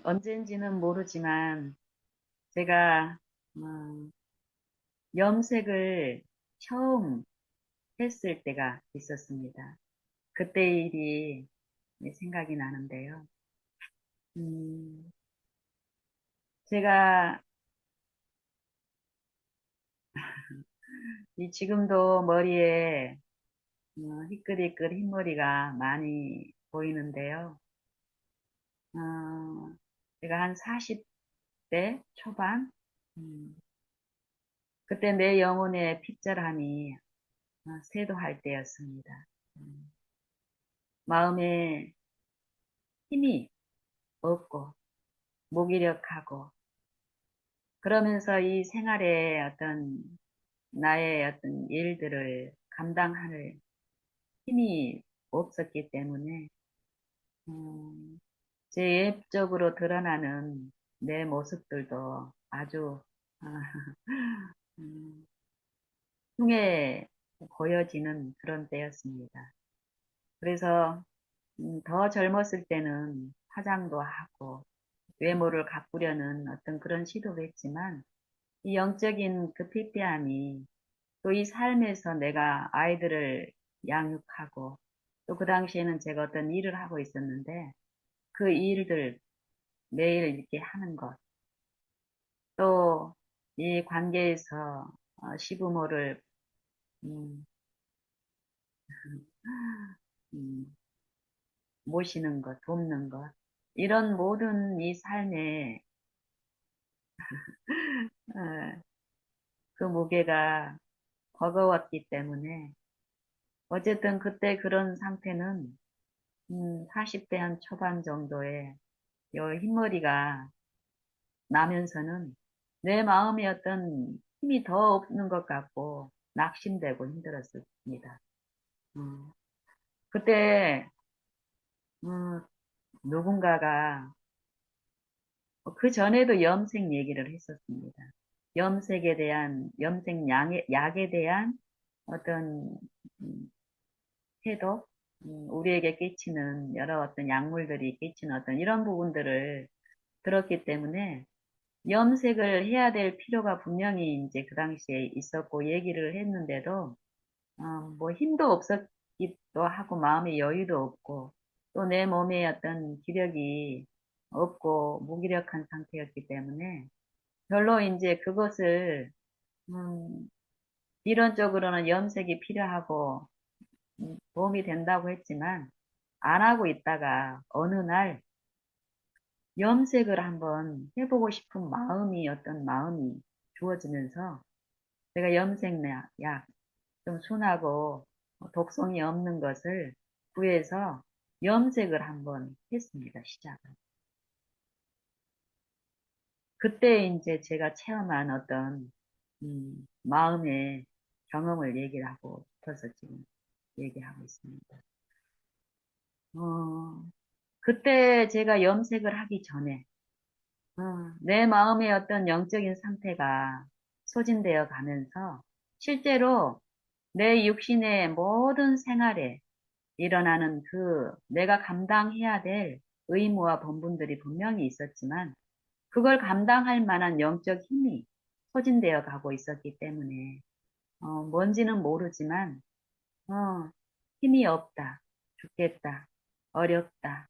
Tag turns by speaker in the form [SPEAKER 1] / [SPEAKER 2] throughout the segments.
[SPEAKER 1] 언젠지는 모르지만 제가 어, 염색을 처음 했을 때가 있었습니다. 그때 일이 생각이 나는데요. 음, 제가 지금도 머리에 희끗희끗 흰머리가 많이 보이는데요. 어, 제가 한 40대 초반, 음, 그때 내 영혼의 핏절함이 쇄도할 때였습니다. 음, 마음에 힘이 없고 무기력하고 그러면서 이 생활에 어떤 나의 어떤 일들을 감당할 힘이 없었기 때문에 제 외적으로 드러나는 내 모습들도 아주 아, 음, 흉해 보여지는 그런 때였습니다. 그래서 더 젊었을 때는 화장도 하고 외모를 가꾸려는 어떤 그런 시도를 했지만 이 영적인 그 피폐함이 또 이 삶에서 내가 아이들을 양육하고 또 그 당시에는 제가 어떤 일을 하고 있었는데 그 일들 매일 이렇게 하는 것 또 이 관계에서 시부모를 음, 음, 모시는 것, 돕는 것 이런 모든 이 삶에 어, 그 무게가 버거웠기 때문에 어쨌든 그때 그런 상태는 40대 한 초반 정도에 요 흰머리가 나면서는 내 마음에 어떤 힘이 더 없는 것 같고 낙심되고 힘들었습니다. 음, 그때 음, 누군가가 그 전에도 염색 얘기를 했었습니다. 염색 약에 대한 어떤 음, 해독, 우리에게 끼치는 여러 어떤 약물들이 끼치는 어떤 이런 부분들을 들었기 때문에 염색을 해야 될 필요가 분명히 이제 그 당시에 있었고 얘기를 했는데도 뭐 힘도 없었기도 하고 마음의 여유도 없고 또 내 몸에 어떤 기력이 없고 무기력한 상태였기 때문에 별로 이제 그것을 음, 이론적으로는 염색이 필요하고 도움이 된다고 했지만 안 하고 있다가 어느 날 염색을 한번 해보고 싶은 마음이 어떤 마음이 주어지면서 제가 염색약 좀 순하고 독성이 없는 것을 구해서 염색을 한번 했습니다. 시작을. 그때 이제 제가 체험한 어떤 마음의 경험을 얘기를 하고 싶어서 지금 얘기하고 있습니다. 어, 그때 제가 염색을 하기 전에 내 마음의 어떤 영적인 상태가 소진되어 가면서 실제로 내 육신의 모든 생활에 일어나는 그 내가 감당해야 될 의무와 본분들이 분명히 있었지만 그걸 감당할 만한 영적 힘이 소진되어 가고 있었기 때문에 뭔지는 모르지만 어, 힘이 없다, 죽겠다, 어렵다.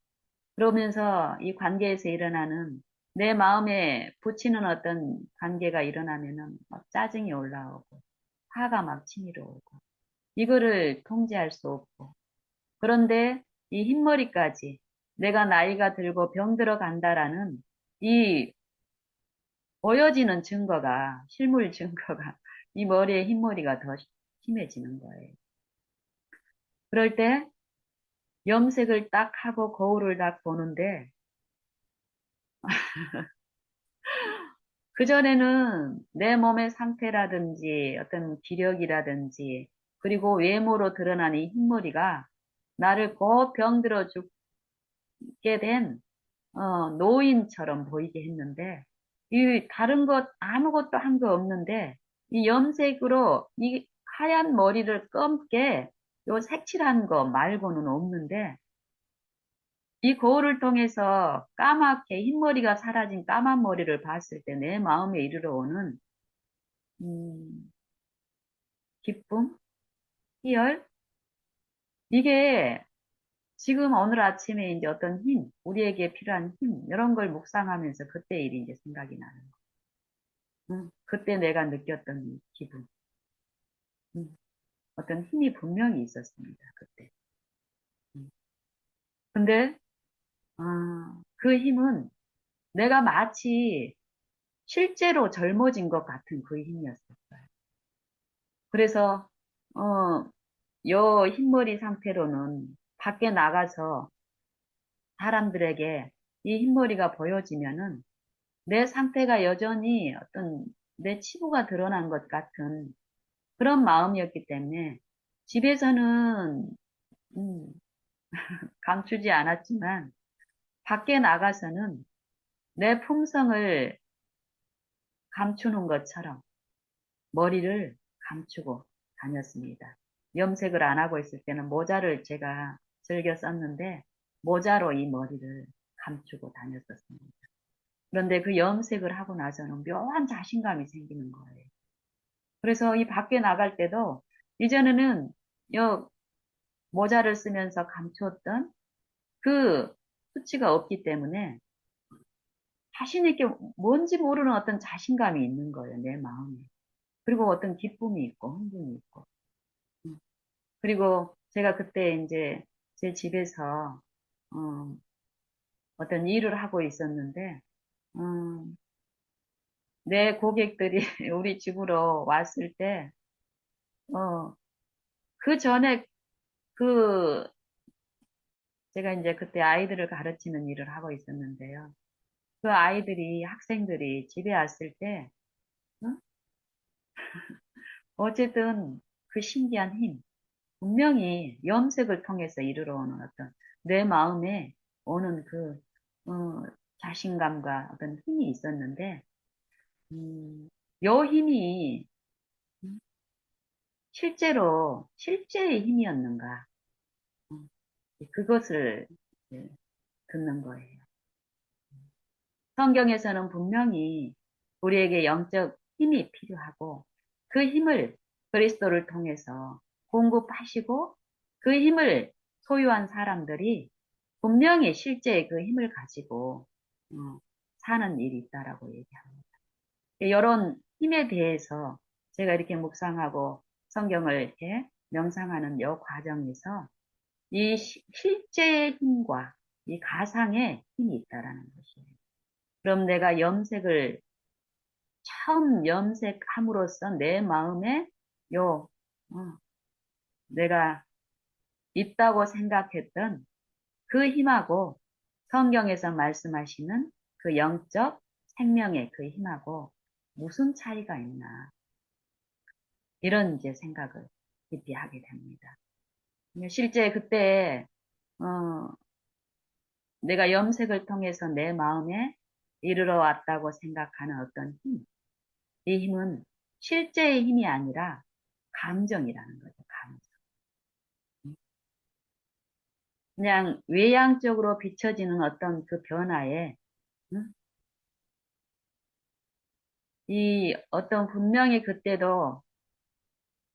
[SPEAKER 1] 그러면서 이 관계에서 일어나는 내 마음에 붙이는 어떤 관계가 일어나면은 막 짜증이 올라오고 화가 막 치밀어 오고 이거를 통제할 수 없고 그런데 이 흰머리까지 내가 나이가 들고 병들어 간다라는 이 보여지는 증거가 실물 증거가 이 머리에 흰머리가 더 심해지는 거예요. 그럴 때 염색을 딱 하고 거울을 딱 보는데 그전에는 내 몸의 상태라든지 어떤 기력이라든지 그리고 외모로 드러나는 이 흰머리가 나를 곧 병들어 죽게 된 노인처럼 보이게 했는데 이 다른 것 아무것도 한 거 없는데 이 염색으로 이 하얀 머리를 검게 요 색칠한 거 말고는 없는데 이 거울을 통해서 까맣게 흰머리가 사라진 까만 머리를 봤을 때 내 마음에 이르러 오는 음, 기쁨, 희열, 이게 지금 오늘 아침에 이제 어떤 힘, 우리에게 필요한 힘, 이런 걸 묵상하면서 그때 일이 이제 생각이 나는 거. 그때 내가 느꼈던 이 기분, 음, 어떤 힘이 분명히 있었습니다. 그때. 음. 근데 그 힘은 내가 마치 실제로 젊어진 것 같은 그 힘이었어요. 그래서 어, 요 흰머리 상태로는 밖에 나가서 사람들에게 이 흰머리가 보여지면은 내 상태가 여전히 어떤 내 치부가 드러난 것 같은 그런 마음이었기 때문에 집에서는 음, 감추지 않았지만 밖에 나가서는 내 품성을 감추는 것처럼 머리를 감추고 다녔습니다. 염색을 안 하고 있을 때는 모자를 제가 즐겨 썼는데 모자로 이 머리를 감추고 다녔었습니다. 그런데 그 염색을 하고 나서는 묘한 자신감이 생기는 거예요. 그래서 이 밖에 나갈 때도 이전에는 요 모자를 쓰면서 감추었던 그 수치가 없기 때문에 자신 있게 뭔지 모르는 어떤 자신감이 있는 거예요, 내 마음에. 그리고 어떤 기쁨이 있고 흥분이 있고. 음. 그리고 제가 그때 이제 제 집에서 어, 어떤 일을 하고 있었는데 음, 내 고객들이 우리 집으로 왔을 때 어, 그 전에 그 제가 이제 그때 아이들을 가르치는 일을 하고 있었는데요. 그 아이들이 학생들이 집에 왔을 때 어? 어쨌든 그 신기한 힘 분명히 염색을 통해서 이르러 오는 어떤 내 마음에 오는 그 어, 자신감과 어떤 힘이 있었는데 요 힘이 실제로 실제의 힘이었는가 그것을 이제 듣는 거예요. 성경에서는 분명히 우리에게 영적 힘이 필요하고 그 힘을 그리스도를 통해서 공급하시고 그 힘을 소유한 사람들이 분명히 실제의 그 힘을 가지고 어, 사는 일이 있다라고 얘기합니다. 이런 힘에 대해서 제가 이렇게 묵상하고 성경을 이렇게 명상하는 이 과정에서 이 실제의 힘과 이 가상의 힘이 있다라는 것이에요. 그럼 내가 염색을 처음 염색함으로써 내 마음에 요 어, 내가 있다고 생각했던 그 힘하고 성경에서 말씀하시는 그 영적 생명의 그 힘하고 무슨 차이가 있나 이런 이제 생각을 깊이 하게 됩니다. 실제 그때 어, 내가 염색을 통해서 내 마음에 이르러 왔다고 생각하는 어떤 힘, 이 힘은 실제의 힘이 아니라 감정이라는 거죠. 감정. 그냥 외향적으로 비춰지는 어떤 그 변화에 응? 이 어떤 분명히 그때도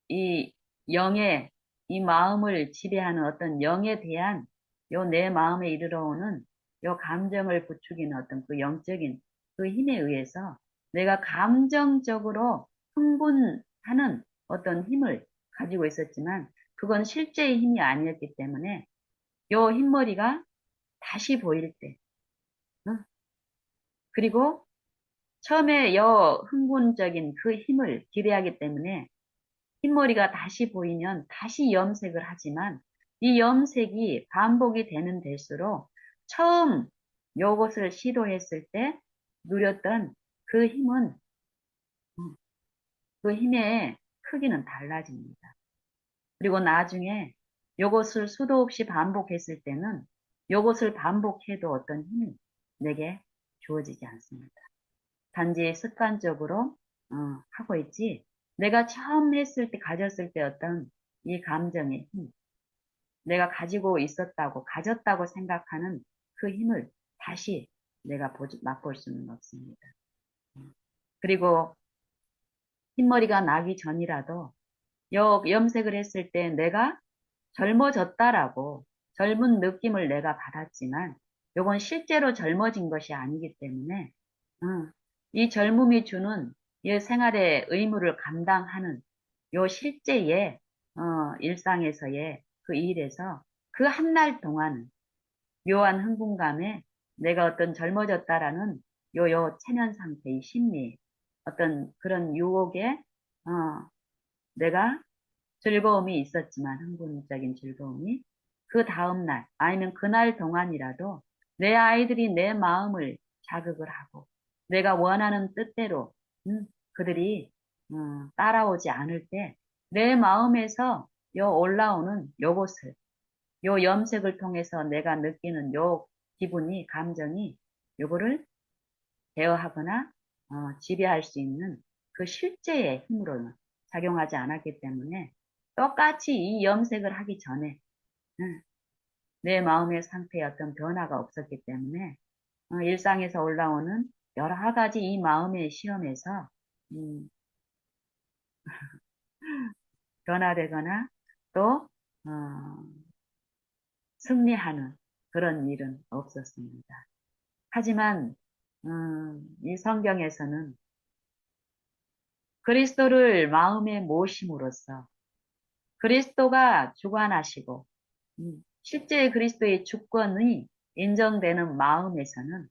[SPEAKER 1] 이 영의 이 마음을 지배하는 어떤 영에 대한 요 내 마음에 이르러오는 요 감정을 부추기는 어떤 그 영적인 그 힘에 의해서 내가 감정적으로 흥분하는 어떤 힘을 가지고 있었지만 그건 실제의 힘이 아니었기 때문에 요 흰머리가 다시 보일 때 응? 그리고 처음에 요 흥분적인 그 힘을 기대하기 때문에 흰머리가 다시 보이면 다시 염색을 하지만 이 염색이 반복이 되는 될수록 처음 요것을 시도했을 때 누렸던 그 힘은 그 힘의 크기는 달라집니다. 그리고 나중에 요것을 수도 없이 반복했을 때는 요것을 반복해도 어떤 힘이 내게 주어지지 않습니다. 단지 습관적으로 하고 있지 내가 처음 했을 때 가졌을 때 어떤 이 감정의 힘 내가 가지고 있었다고 가졌다고 생각하는 그 힘을 다시 내가 맛볼 수는 없습니다. 그리고 흰머리가 나기 전이라도 염색을 했을 때 내가 젊어졌다라고 젊은 느낌을 내가 받았지만 요건 실제로 젊어진 것이 아니기 때문에 이 젊음이 주는 이 생활의 의무를 감당하는 요 실제의 일상에서의 그 일에서 그 한 날 동안은 묘한 흥분감에 내가 어떤 젊어졌다라는 요 체면 상태의 심리 어떤 그런 유혹에 내가 즐거움이 있었지만 흥분적인 즐거움이 그 다음날 아니면 그날 동안이라도 내 아이들이 내 마음을 자극을 하고 내가 원하는 뜻대로 그들이 따라오지 않을 때 내 마음에서 요 올라오는 요것을 요 염색을 통해서 내가 느끼는 요 기분이 감정이 요거를 대화하거나 지배할 수 있는 그 실제의 힘으로는 작용하지 않았기 때문에 똑같이 이 염색을 하기 전에 내 마음의 상태에 어떤 변화가 없었기 때문에 일상에서 올라오는 여러 가지 이 마음의 시험에서 음, 변화되거나 또 승리하는 그런 일은 없었습니다. 하지만 이 성경에서는 그리스도를 마음에 모심으로써 그리스도가 주관하시고 실제 그리스도의 주권이 인정되는 마음에서는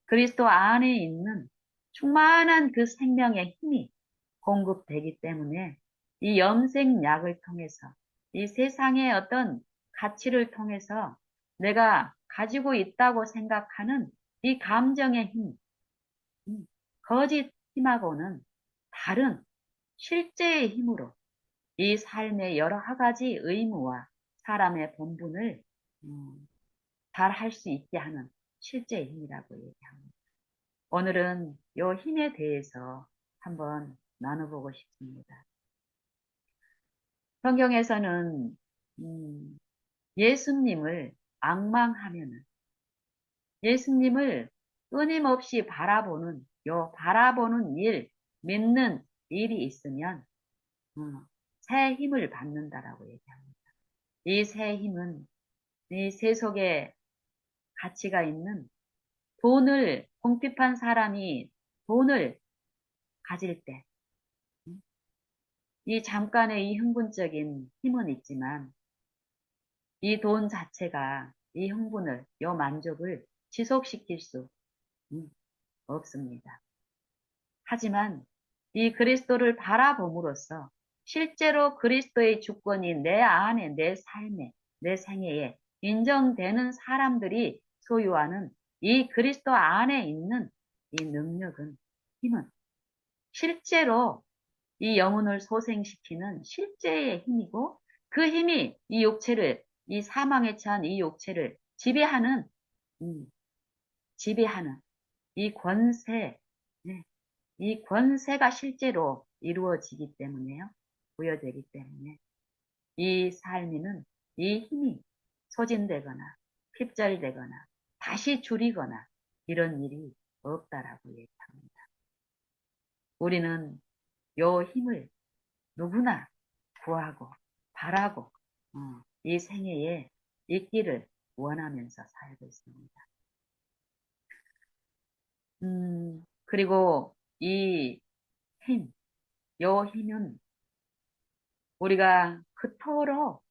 [SPEAKER 1] 그리스도 안에 있는 충만한 그 생명의 힘이 공급되기 때문에 이 염색약을 통해서 이 세상의 어떤 가치를 통해서 내가 가지고 있다고 생각하는 이 감정의 힘, 거짓 힘하고는 다른 실제의 힘으로 이 삶의 여러 가지 의무와 사람의 본분을 잘 할 수 있게 하는 실제의 힘이라고 얘기합니다. 오늘은 이 힘에 대해서 한번 나눠보고 싶습니다. 성경에서는 예수님을 악망하면은 예수님을 끊임없이 바라보는 바라보는 일, 믿는 일이 있으면 새 힘을 받는다라고 얘기합니다. 이 새 힘은 이 세속에 가치가 있는 궁핍한 사람이 돈을 가질 때, 이 잠깐의 이 흥분적인 힘은 있지만, 이 돈 자체가 이 흥분을, 이 만족을 지속시킬 수 없습니다. 하지만 이 그리스도를 바라봄으로써 실제로 그리스도의 주권이 내 안에, 내 삶에, 내 생애에 인정되는 사람들이 소유하는 이 그리스도 안에 있는 이 능력은, 힘은 실제로 이 영혼을 소생시키는 실제의 힘이고 그 힘이 이 육체를, 이 사망에 처한 이 육체를 음, 지배하는 이 권세, 네, 이 권세가 실제로 이루어지기 때문에요. 부여되기 때문에 이 삶에는 이 힘이 소진되거나 핍절되거나 다시 줄이거나 이런 일이 없다라고 얘기합니다. 우리는 요 힘을 누구나 구하고 바라고 이 생애에 있기를 원하면서 살고 있습니다. 그리고 이 힘, 요 힘은 우리가 그토록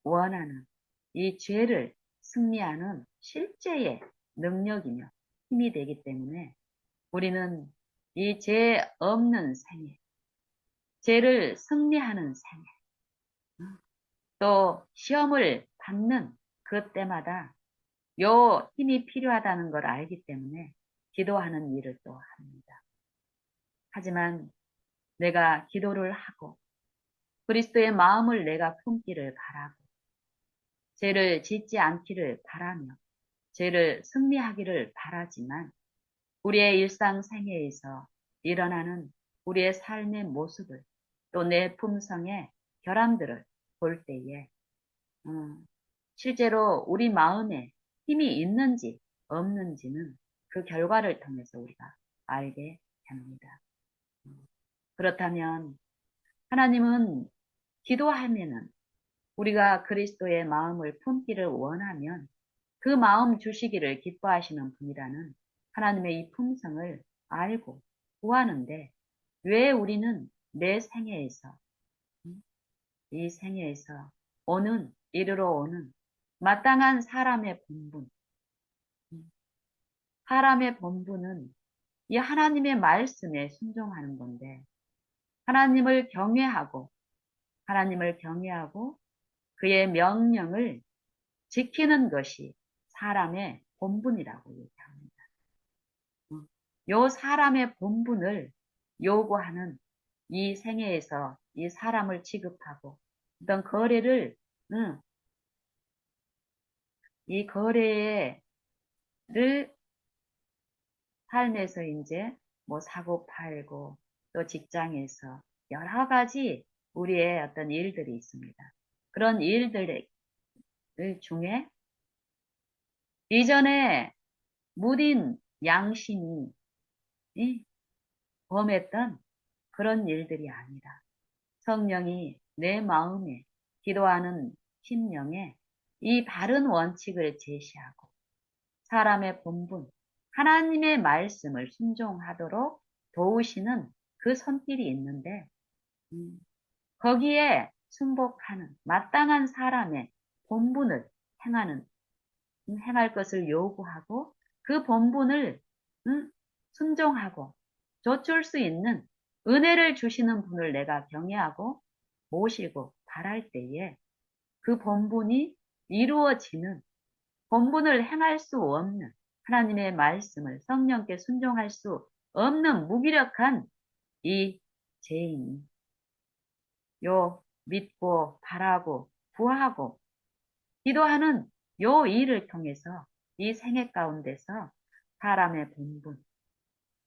[SPEAKER 1] 원하는 이 죄를 승리하는 실제의 능력이며 힘이 되기 때문에 우리는 이 죄 없는 생애, 죄를 승리하는 생애, 또 시험을 받는 그때마다 요 힘이 필요하다는 걸 알기 때문에 기도하는 일을 또 합니다. 하지만 내가 기도를 하고 그리스도의 마음을 내가 품기를 바라고 죄를 짓지 않기를 바라며 죄를 승리하기를 바라지만 우리의 일상 생애에서 일어나는 우리의 삶의 모습을 또 내 품성의 결함들을 볼 때에 실제로 우리 마음에 힘이 있는지 없는지는 그 결과를 통해서 우리가 알게 됩니다. 그렇다면 하나님은 기도하면은 우리가 그리스도의 마음을 품기를 원하면 그 마음 주시기를 기뻐하시는 분이라는 하나님의 이 품성을 알고 구하는데 왜 우리는 내 생애에서 이 생애에서 이르러 오는 마땅한 사람의 본분은 이 하나님의 말씀에 순종하는 건데 하나님을 경외하고 그의 명령을 지키는 것이 사람의 본분이라고 얘기합니다. 요 사람의 본분을 요구하는 이 생애에서 이 사람을 취급하고 어떤 이 거래를 삶에서 이제 뭐 사고 팔고 또 직장에서 여러 가지 우리의 어떤 일들이 있습니다. 그런 일들 중에 이전에 무딘 양심이 범했던 그런 일들이 아니라 성령이 내 마음에 기도하는 심령에 이 바른 원칙을 제시하고 사람의 본분, 하나님의 말씀을 순종하도록 도우시는 그 손길이 있는데 거기에 순복하는 마땅한 사람의 본분을 행할 것을 요구하고 그 본분을 순종하고 좇을 수 있는 은혜를 주시는 분을 내가 경외하고 모시고 바랄 때에 그 본분이 이루어지는 본분을 행할 수 없는 하나님의 말씀을 성령께 순종할 수 없는 무기력한 이 죄인이 요 믿고 바라고 구하고 기도하는 요 일을 통해서 이 생애 가운데서 사람의 본분,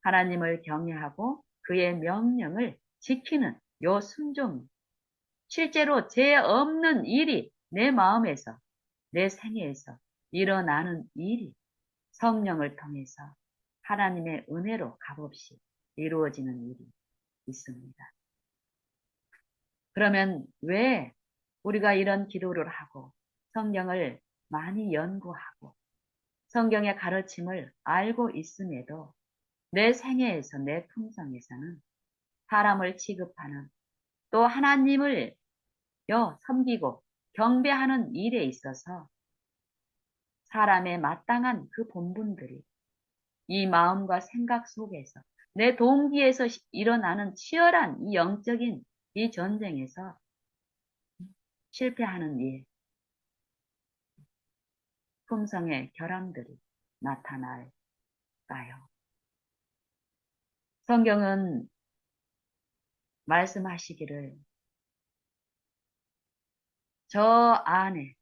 [SPEAKER 1] 하나님을 경외하고 그의 명령을 지키는 요 순종, 실제로 죄 없는 일이 내 마음에서, 내 생애에서 일어나는 일이 성령을 통해서 하나님의 은혜로 값없이 이루어지는 일이 있습니다. 그러면 왜 우리가 이런 기도를 하고 성경을 많이 연구하고 성경의 가르침을 알고 있음에도 내 생애에서 내 품성에서는 사람을 취급하는 또 하나님을 섬기고 경배하는 일에 있어서 사람의 마땅한 그 본분들이 이 마음과 생각 속에서 내 동기에서 일어나는 치열한 이 영적인 이 전쟁에서 실패하는 일, 품성의 결함들이 나타날까요? 성경은 말씀하시기를 저 안에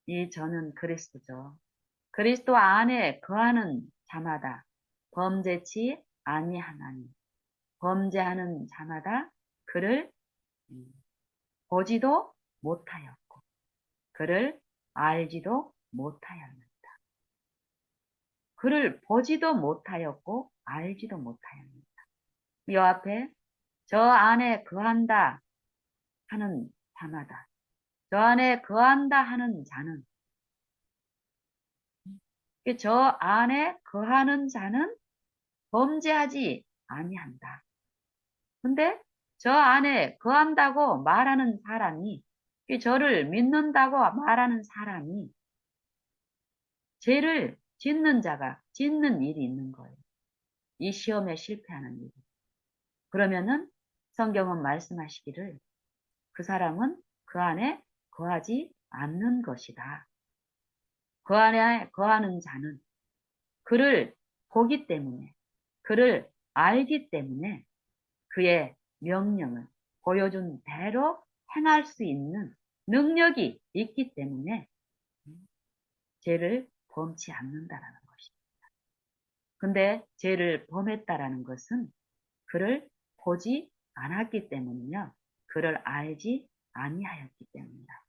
[SPEAKER 1] 이 저는 그리스도죠. 그리스도 안에 거하는 자마다 범죄치 아니하나니 범죄하는 자마다 그를 보지도 못하였고 그를 알지도 못하였느니라. 그를 보지도 못하였고 알지도 못하였느니라. 이 앞에 저 안에 거한다 하는 자마다 저 안에 거한다 하는 자는 저 안에 거하는 자는 범죄하지 아니한다. 근데 저 안에 거한다고 말하는 사람이 저를 믿는다고 말하는 사람이 죄를 짓는 자가 짓는 일이 있는 거예요. 이 시험에 실패하는 일이. 그러면은 성경은 말씀하시기를 그 사람은 그 안에 거하지 않는 것이다. 그 안에 거하는 자는 그를 보기 때문에, 그를 알기 때문에 그의 명령을 보여준 대로 행할 수 있는 능력이 있기 때문에 죄를 범치 않는다라는 것입니다. 근데 죄를 범했다라는 것은 그를 보지 않았기 때문이며 그를 알지 아니하였기 때문이다.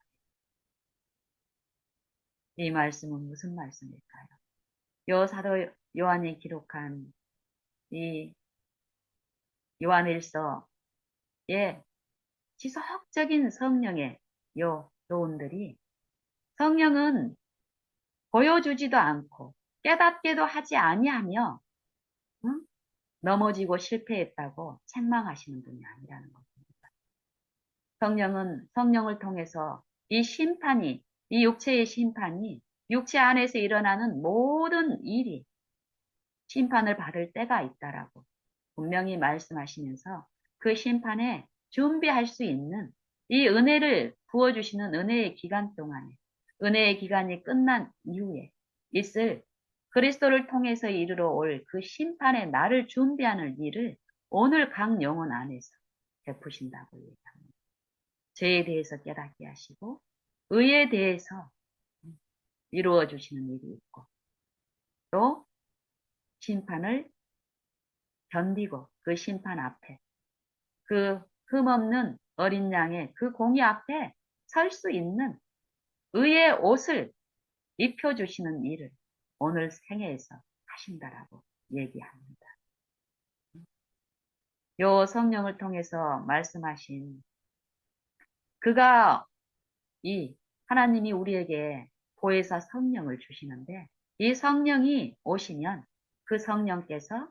[SPEAKER 1] 이 말씀은 무슨 말씀일까요? 요 사도 요한이 기록한 이 요한일서의 지속적인 성령의 요 교훈들이 성령은 보여주지도 않고 깨닫게도 하지 아니하며 응? 넘어지고 실패했다고 책망하시는 분이 아니라는 겁니다. 성령은 성령을 통해서 이 심판이 이 육체의 심판이 육체 안에서 일어나는 모든 일이 심판을 받을 때가 있다라고 분명히 말씀하시면서 그 심판에 준비할 수 있는 이 은혜를 부어주시는 은혜의 기간 동안에 은혜의 기간이 끝난 이후에 있을 그리스도를 통해서 이르러 올 그 심판의 날을 준비하는 일을 오늘 각 영혼 안에서 베푸신다고 얘기합니다. 죄에 대해서 깨닫게 하시고 의에 대해서 이루어 주시는 일이 있고 또 심판을 견디고 그 심판 앞에 그 흠없는 어린 양의 그 공의 앞에 설 수 있는 의의 옷을 입혀주시는 일을 오늘 생애에서 하신다라고 얘기합니다. 요 성령을 통해서 말씀하신 그가 이 하나님이 우리에게 보혜사 성령을 주시는데 이 성령이 오시면 그 성령께서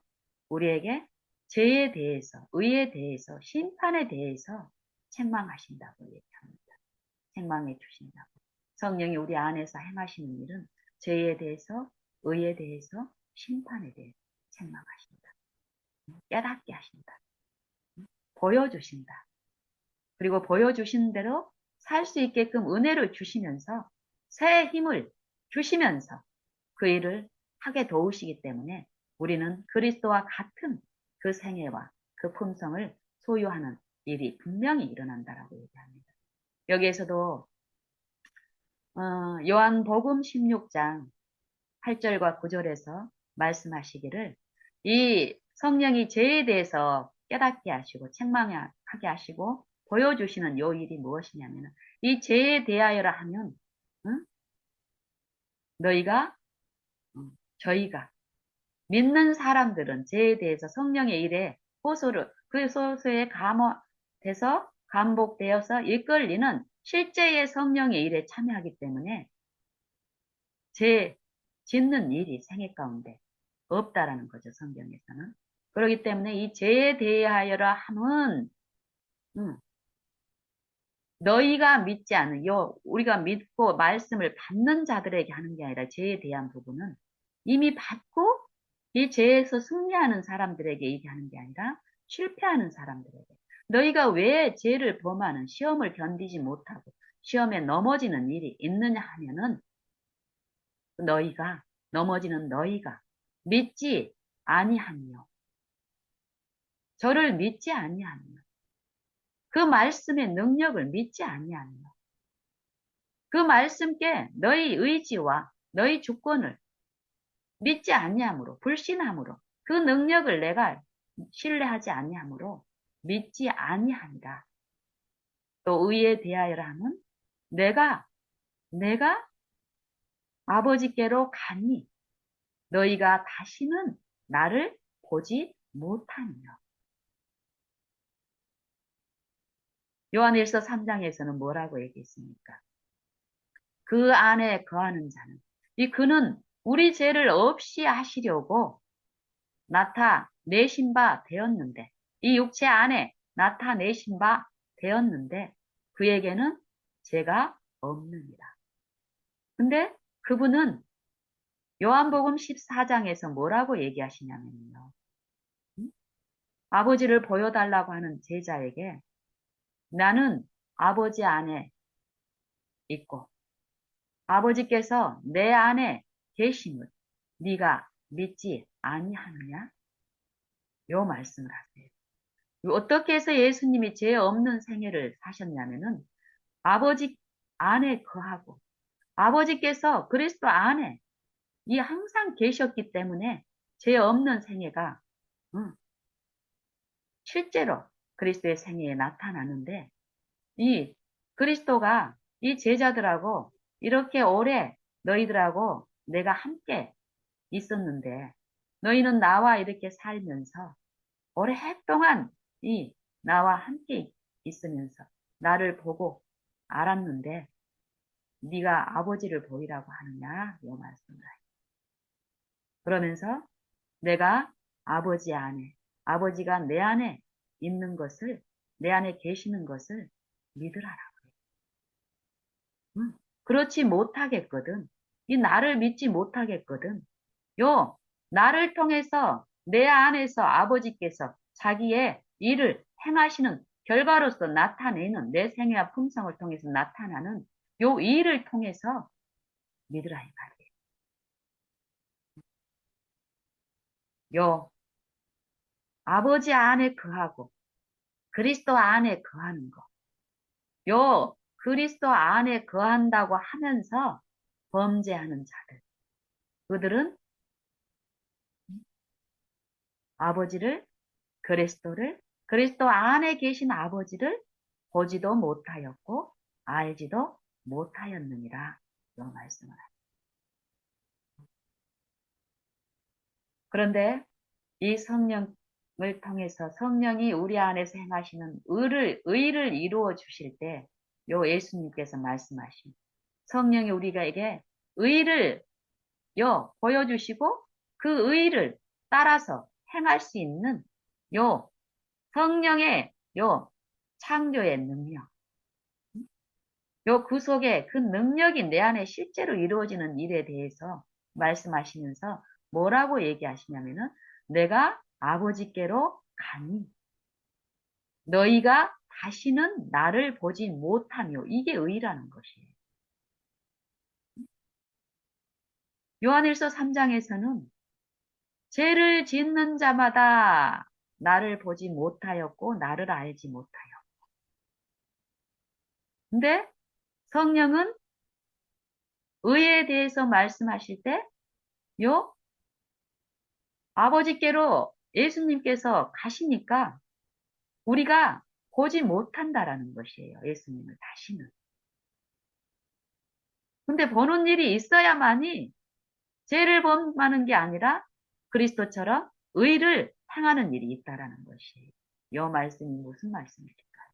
[SPEAKER 1] 우리에게 죄에 대해서, 의에 대해서, 심판에 대해서 책망하신다고 얘기합니다. 책망해 주신다고. 성령이 우리 안에서 행하시는 일은 죄에 대해서, 의에 대해서, 심판에 대해서 책망하신다. 깨닫게 하신다. 보여주신다. 그리고 보여주신 대로 살 수 있게끔 은혜를 주시면서 새 힘을 주시면서 그 일을 하게 도우시기 때문에 우리는 그리스도와 같은 그 생애와 그 품성을 소유하는 일이 분명히 일어난다라고 얘기합니다. 여기에서도 요한복음 16장 8절과 9절에서 말씀하시기를 이 성령이 죄에 대해서 깨닫게 하시고 책망하게 하시고 보여주시는 요 일이 무엇이냐면 이 죄에 대하여라 하면 응? 너희가 저희가 믿는 사람들은 죄에 대해서 성령의 일에 그 소수에 감화돼서 감복되어서 이끌리는 실제의 성령의 일에 참여하기 때문에 죄 짓는 일이 생애 가운데 없다라는 거죠, 성경에서는. 그렇기 때문에 이 죄에 대하여라 함은 너희가 믿지 않은 우리가 믿고 말씀을 받는 자들에게 하는 게 아니라 죄에 대한 부분은 이미 받고 이 죄에서 승리하는 사람들에게 얘기하는 게 아니라 실패하는 사람들에게 너희가 왜 죄를 범하는 시험을 견디지 못하고 시험에 넘어지는 일이 있느냐 하면은 너희가 넘어지는 너희가 믿지 아니하며 저를 믿지 아니하며 그 말씀의 능력을 믿지 아니하며 그 말씀께 너희 의지와 너희 주권을 믿지 아니하므로 불신함으로 그 능력을 내가 신뢰하지 아니하므로 믿지 아니한다. 또 의에 대하여라 하면 내가 아버지께로 가니 너희가 다시는 나를 보지 못하니라. 요한일서 3장에서는 뭐라고 얘기했습니까? 그 안에 거하는 자는 이 그는 우리 죄를 없이 하시려고 나타내신 바 되었는데 이 육체 안에 나타내신 바 되었는데 그에게는 죄가 없느니라. 근데 그분은 요한복음 14장에서 뭐라고 얘기하시냐면요. 아버지를 보여달라고 하는 제자에게 나는 아버지 안에 있고 아버지께서 내 안에 계심을 네가 믿지 아니하느냐? 요 말씀을 하세요. 어떻게 해서 예수님이 죄 없는 생애를 사셨냐면은 아버지 안에 거하고 아버지께서 그리스도 안에 이 항상 계셨기 때문에 죄 없는 생애가 실제로 그리스도의 생애에 나타나는데 이 그리스도가 이 제자들하고 이렇게 오래 너희들하고 내가 함께 있었는데 너희는 나와 이렇게 살면서 오랫동안 나와 함께 있으면서 나를 보고 알았는데 네가 아버지를 보이라고 하느냐 이 말씀을 해요. 그러면서 내가 아버지 안에 아버지가 내 안에 있는 것을 내 안에 계시는 것을 믿으라라. 응. 그렇지 못하겠거든. 이 나를 믿지 못하겠거든. 요 나를 통해서 내 안에서 아버지께서 자기의 일을 행하시는 결과로서 나타내는 내 생애와 품성을 통해서 나타나는 요 일을 통해서 믿으라 이 말이에요. 요 아버지 안에 거하고 그리스도 안에 거하는 거. 요 그리스도 안에 거한다고 하면서 범죄하는 자들. 그들은 아버지를 그리스도 안에 계신 아버지를 보지도 못하였고 알지도 못하였느니라. 이 말씀을. 그런데 이 성령을 통해서 성령이 우리 안에서 행하시는 의를 이루어 주실 때, 요 예수님께서 말씀하신 성령이 우리에게 의를 보여주시고 그 의를 따라서 행할 수 있는 요 성령의 창조의 능력, 요 구속의 그 능력이 내 안에 실제로 이루어지는 일에 대해서 말씀하시면서 뭐라고 얘기하시냐면은 내가 아버지께로 가니 너희가 다시는 나를 보지 못하며 이게 의라는 것이에요. 요한일서 3장에서는 죄를 짓는 자마다 나를 보지 못하였고 나를 알지 못하여. 근데 성령은 의에 대해서 말씀하실 때 요 아버지께로 예수님께서 가시니까 우리가 보지 못한다라는 것이에요. 예수님을 다시는. 근데 보는 일이 있어야만이 죄를 범하는 게 아니라 그리스도처럼 의를 행하는 일이 있다라는 것이에요. 이 말씀이 무슨 말씀일까요?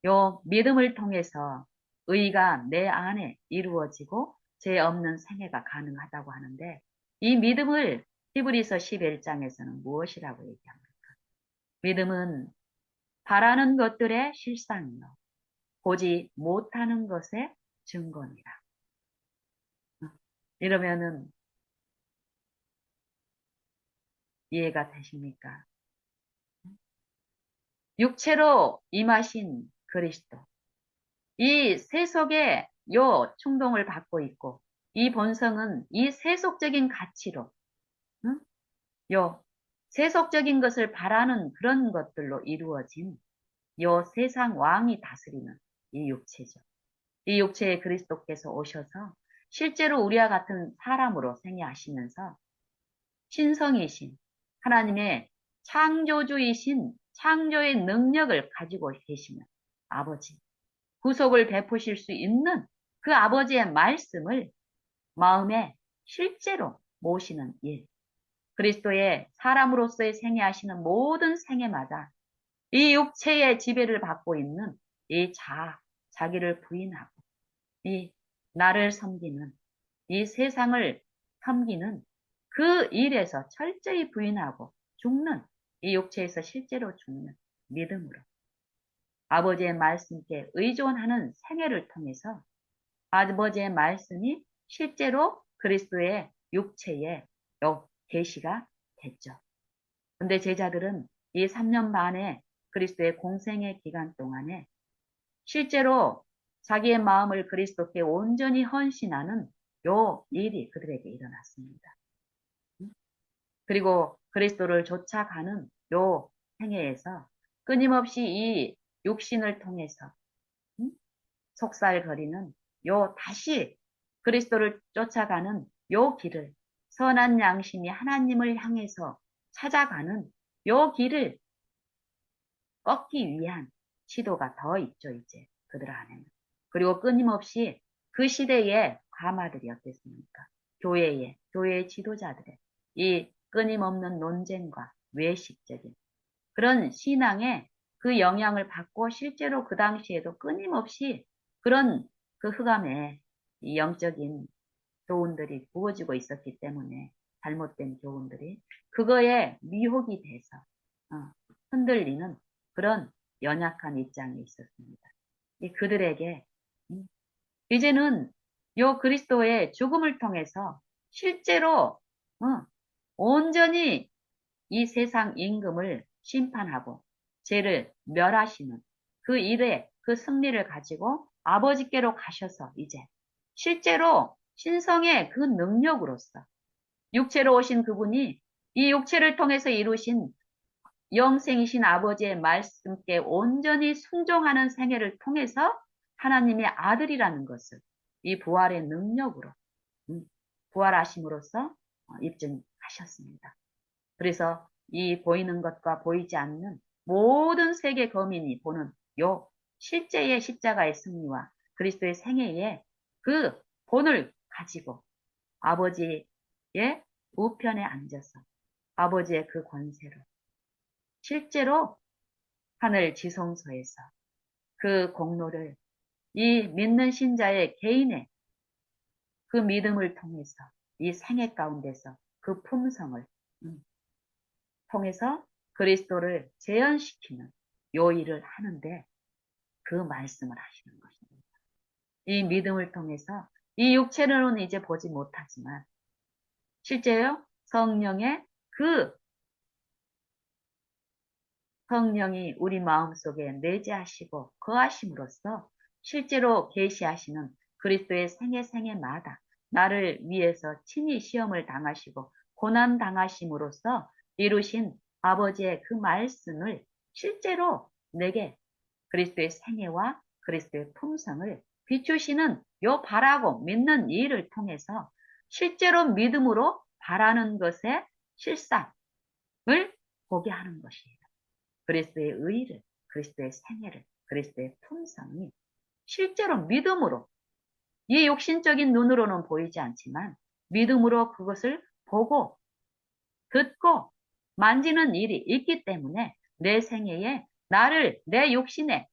[SPEAKER 1] 요 믿음을 통해서 의가 내 안에 이루어지고 죄 없는 생애가 가능하다고 하는데 이 믿음을 히브리서 11장에서는 무엇이라고 얘기합니까? 믿음은 바라는 것들의 실상이요 보지 못하는 것의 증거니라. 이러면은 이해가 되십니까? 육체로 임하신 그리스도. 이 세속의 충동을 받고 있고, 이 본성은 이 세속적인 가치로, 응? 세속적인 것을 바라는 그런 것들로 이루어진 세상 왕이 다스리는 이 육체죠. 이 육체에 그리스도께서 오셔서 실제로 우리와 같은 사람으로 생애하시면서 신성이신 하나님의 창조주이신 창조의 능력을 가지고 계시면 아버지, 구속을 베푸실 수 있는 그 아버지의 말씀을 마음에 실제로 모시는 일. 그리스도의 사람으로서의 생애하시는 모든 생애마다 이 육체의 지배를 받고 있는 이 자기를 부인하고 이 나를 섬기는 이 세상을 섬기는 그 일에서 철저히 부인하고 죽는 이 육체에서 실제로 죽는 믿음으로 아버지의 말씀께 의존하는 생애를 통해서 아버지의 말씀이 실제로 그리스도의 육체에 계시가 됐죠. 근데 제자들은 이 3년 반의 그리스도의 공생의 기간 동안에 실제로 자기의 마음을 그리스도께 온전히 헌신하는 요 일이 그들에게 일어났습니다. 그리고 그리스도를 쫓아가는 요 행해에서 끊임없이 이 육신을 통해서 속살거리는 다시 그리스도를 쫓아가는 요 길을 선한 양심이 하나님을 향해서 찾아가는 요 길을 꺾기 위한 시도가 더 있죠, 이제 그들 안에는. 그리고 끊임없이 그 시대에 가마들이 어땠습니까? 교회의 지도자들의 이 끊임없는 논쟁과 외식적인 그런 신앙에 그 영향을 받고 실제로 그 당시에도 끊임없이 그런 그 흑암에 이 영적인 교훈들이 부어지고 있었기 때문에 잘못된 교훈들이 그거에 미혹이 돼서 흔들리는 그런 연약한 입장에 있었습니다. 그들에게 이제는 요 그리스도의 죽음을 통해서 실제로 온전히 이 세상 임금을 심판하고 죄를 멸하시는 그 일에 그 승리를 가지고 아버지께로 가셔서 이제 실제로 신성의 그 능력으로서 육체로 오신 그분이 이 육체를 통해서 이루신 영생이신 아버지의 말씀께 온전히 순종하는 생애를 통해서 하나님의 아들이라는 것을 이 부활의 능력으로 부활하심으로써 입증하셨습니다. 그래서 이 보이는 것과 보이지 않는 모든 세계 거민이 보는 요 실제의 십자가의 승리와 그리스도의 생애의 그 본을 가지고 아버지의 우편에 앉아서 아버지의 그 권세로 실제로 하늘 지성소에서 그 공로를 이 믿는 신자의 개인의 그 믿음을 통해서 이 생애 가운데서 그 품성을 통해서 그리스도를 재현시키는 요 일을 하는데 그 말씀을 하시는 것입니다. 이 믿음을 통해서 이 육체로는 이제 보지 못하지만 실제요 성령의 그 성령이 우리 마음속에 내재하시고 거하심으로써 실제로 계시하시는 그리스도의 생애마다 나를 위해서 친히 시험을 당하시고 고난 당하심으로써 이루신 아버지의 그 말씀을 실제로 내게 그리스도의 생애와 그리스도의 품성을 비추시는 요 바라고 믿는 일을 통해서 실제로 믿음으로 바라는 것의 실상을 보게 하는 것이에요. 그리스도의 의를, 그리스도의 생애를, 그리스도의 품성이 실제로 믿음으로 이 육신적인 눈으로는 보이지 않지만 믿음으로 그것을 보고 듣고 만지는 일이 있기 때문에 내 생애에 나를 내 육신의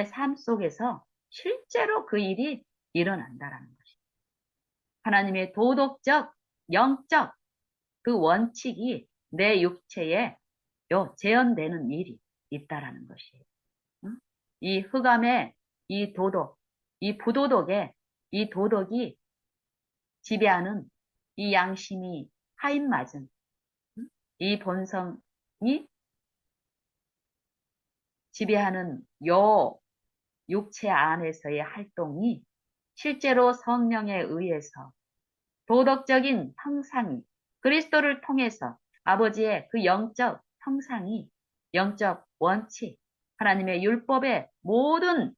[SPEAKER 1] 삶 속에서 실제로 그 일이 일어난다라는 것입니다. 하나님의 도덕적, 영적 그 원칙이 내 육체에 재현되는 일이 있다라는 것이에요. 이 흑암의 이 도덕, 이 부도덕의 이 도덕이 지배하는 이 양심이 하인맞은 이 본성이 지배하는 요 육체 안에서의 활동이 실제로 성령에 의해서 도덕적인 형상이 그리스도를 통해서 아버지의 그 영적 형상이 영적 원칙, 하나님의 율법의 모든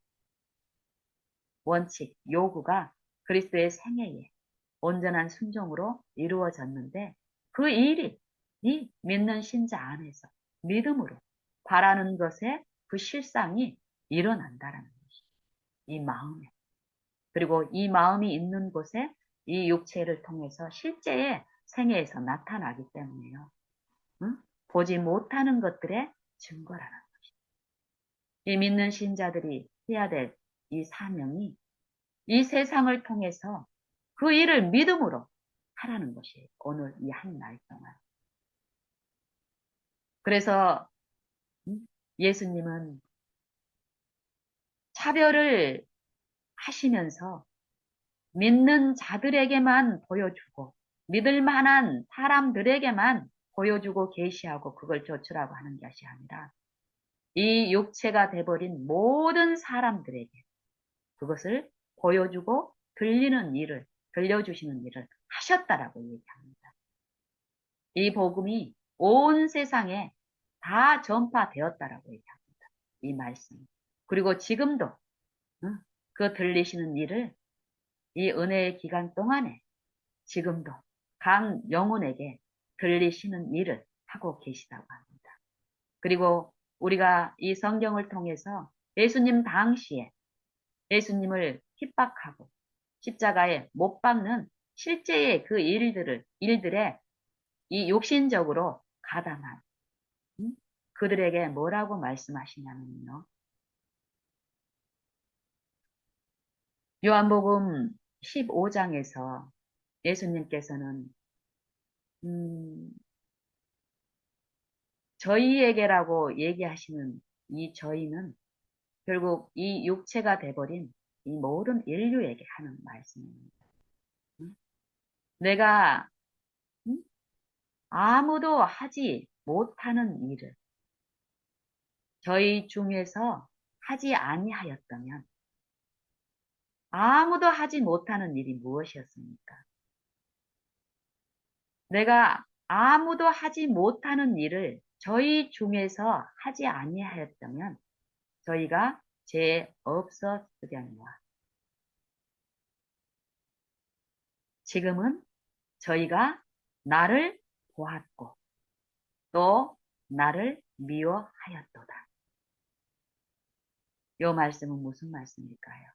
[SPEAKER 1] 원칙, 요구가 그리스도의 생애에 온전한 순종으로 이루어졌는데 그 일이 이 믿는 신자 안에서 믿음으로 바라는 것에 그 실상이 일어난다라는 것이 이 마음에 그리고 이 마음이 있는 곳에 이 육체를 통해서 실제의 생애에서 나타나기 때문에요. 응? 보지 못하는 것들의 증거라는 것이. 이 믿는 신자들이 해야 될 이 사명이 이 세상을 통해서 그 일을 믿음으로 하라는 것이 오늘 이 한 날 동안. 그래서 예수님은 차별을 하시면서 믿는 자들에게만 보여주고 믿을 만한 사람들에게만 보여주고 계시하고 그걸 조출하고 하는 것이 아니라 이 육체가 돼버린 모든 사람들에게 그것을 보여주고 들려주시는 일을 하셨다라고 얘기합니다. 이 복음이 온 세상에 다 전파되었다라고 얘기합니다. 이 말씀. 그리고 지금도 그 들리시는 일을 이 은혜의 기간 동안에 지금도 각 영혼에게 들리시는 일을 하고 계시다고 합니다. 그리고 우리가 이 성경을 통해서 예수님 당시에 예수님을 핍박하고 십자가에 못 박는 실제의 그 일들에 이 육신적으로 가담한 그들에게 뭐라고 말씀하시냐면요. 요한복음 15장에서 예수님께서는 음, 저희에게라고 얘기하시는 이 저희는 결국 이 육체가 돼버린 이 모든 인류에게 하는 말씀입니다. 내가 아무도 하지 못하는 일을 저희 중에서 하지 아니하였다면 아무도 하지 못하는 일이 무엇이었습니까? 내가 아무도 하지 못하는 일을 저희 중에서 하지 아니하였다면 저희가 죄 없었으려니와 지금은 저희가 나를 보았고 또 나를 미워하였도다. 이 말씀은 무슨 말씀일까요?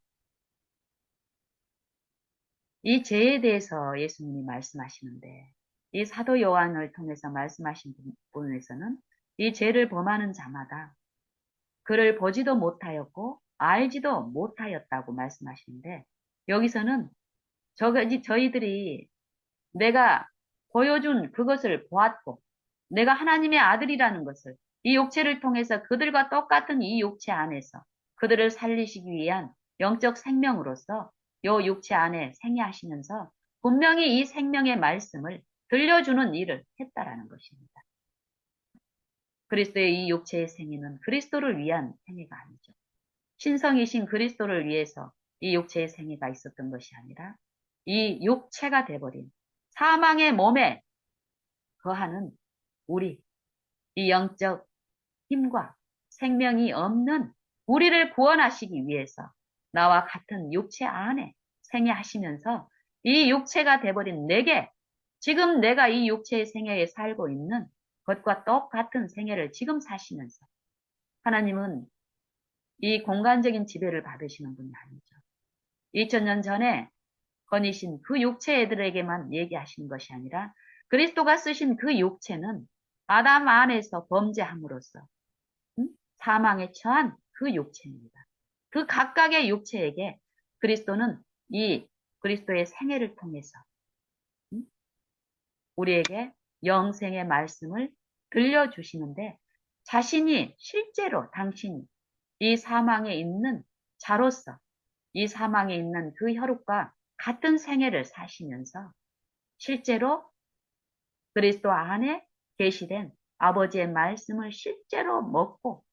[SPEAKER 1] 이 죄에 대해서 예수님이 말씀하시는데 이 사도 요한을 통해서 말씀하신 부분에서는 이 죄를 범하는 자마다 그를 보지도 못하였고 알지도 못하였다고 말씀하시는데 여기서는 저희들이 내가 보여준 그것을 보았고 내가 하나님의 아들이라는 것을 이 육체를 통해서 그들과 똑같은 이 육체 안에서 그들을 살리시기 위한 영적 생명으로서 요 육체 안에 생애하시면서 분명히 이 생명의 말씀을 들려주는 일을 했다라는 것입니다. 그리스도의 이 육체의 생애는 그리스도를 위한 생애가 아니죠. 신성이신 그리스도를 위해서 이 육체의 생애가 있었던 것이 아니라 이 육체가 돼버린 사망의 몸에 거하는 우리, 이 영적 힘과 생명이 없는 우리를 구원하시기 위해서 나와 같은 육체 안에 생애하시면서 이 육체가 돼버린 내게 지금 내가 이 육체의 생애에 살고 있는 것과 똑같은 생애를 지금 사시면서 하나님은 이 공간적인 지배를 받으시는 분이 아니죠. 2000년 전에 건이신 그 육체 애들에게만 얘기하시는 것이 아니라 그리스도가 쓰신 그 육체는 아담 안에서 범죄함으로써 사망에 처한 그 육체입니다. 그 각각의 육체에게 그리스도는 이 그리스도의 생애를 통해서 우리에게 영생의 말씀을 들려주시는데 자신이 실제로 당신이 이 사망에 있는 자로서 이 사망에 있는 그 혈육과 같은 생애를 사시면서 실제로 그리스도 안에 계시된 아버지의 말씀을 실제로 먹고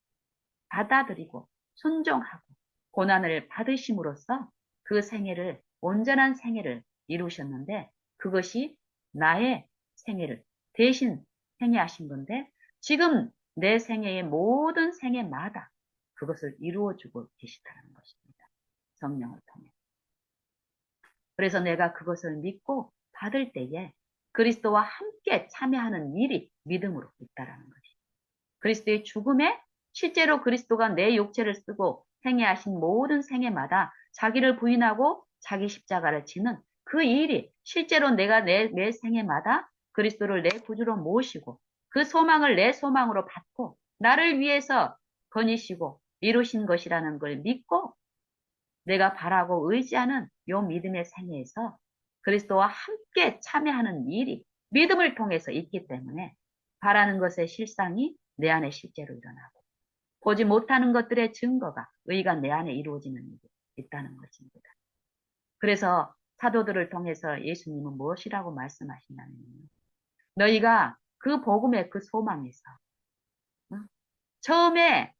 [SPEAKER 1] 받아들이고 순종하고 고난을 받으심으로써 그 생애를 온전한 생애를 이루셨는데 그것이 나의 생애를 대신 생애하신 건데 지금 내 생애의 모든 생애마다 그것을 이루어주고 계시다는 것입니다. 성령을 통해. 그래서 내가 그것을 믿고 받을 때에 그리스도와 함께 참여하는 일이 믿음으로 있다라는 것입니다. 그리스도의 죽음에 실제로 그리스도가 내 육체를 쓰고 생애하신 모든 생애마다 자기를 부인하고 자기 십자가를 지는 그 일이 실제로 내가 내 생애마다 그리스도를 내 구주로 모시고 그 소망을 내 소망으로 받고 나를 위해서 거니시고 이루신 것이라는 걸 믿고 내가 바라고 의지하는 요 믿음의 생애에서 그리스도와 함께 참여하는 일이 믿음을 통해서 있기 때문에 바라는 것의 실상이 내 안에 실제로 일어나고 보지 못하는 것들의 증거가 의가 내 안에 이루어지는 일이 있다는 것입니다. 그래서 사도들을 통해서 예수님은 무엇이라고 말씀하시냐면요. 너희가 그 복음의 그 소망에서 처음에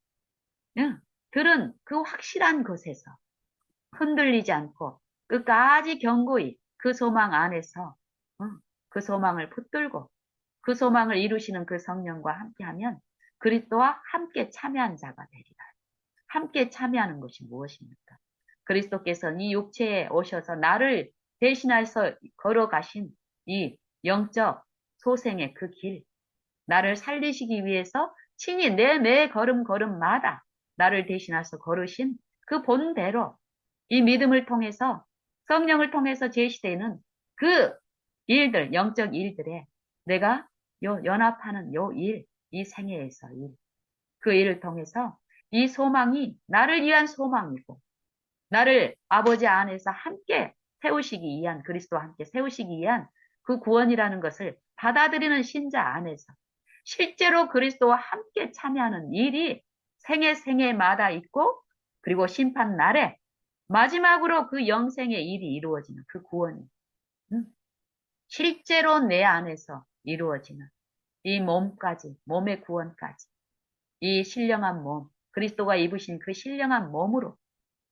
[SPEAKER 1] 들은 그 확실한 것에서 흔들리지 않고 끝까지 견고히 그 소망 안에서 그 소망을 붙들고 그 소망을 이루시는 그 성령과 함께하면 그리스도와 함께 참여한 자가 되리라. 함께 참여하는 것이 무엇입니까? 그리스도께서는 이 육체에 오셔서 나를 대신해서 걸어가신 이 영적 소생의 그 길, 나를 살리시기 위해서 친히 내 매 걸음걸음마다 나를 대신해서 걸으신 그 본대로 이 믿음을 통해서 성령을 통해서 제시되는 그 일들, 영적 일들에 내가 연합하는 이 생애에서 그 일을 통해서 이 소망이 나를 위한 소망이고, 나를 아버지 안에서 함께 세우시기 위한, 그리스도와 함께 세우시기 위한 그 구원이라는 것을 받아들이는 신자 안에서 실제로 그리스도와 함께 참여하는 일이 생애마다 있고, 그리고 심판 날에 마지막으로 그 영생의 일이 이루어지는 그 구원이 실제로 내 안에서 이루어지는 이 몸의 구원까지, 이 신령한 몸, 그리스도가 입으신 그 신령한 몸으로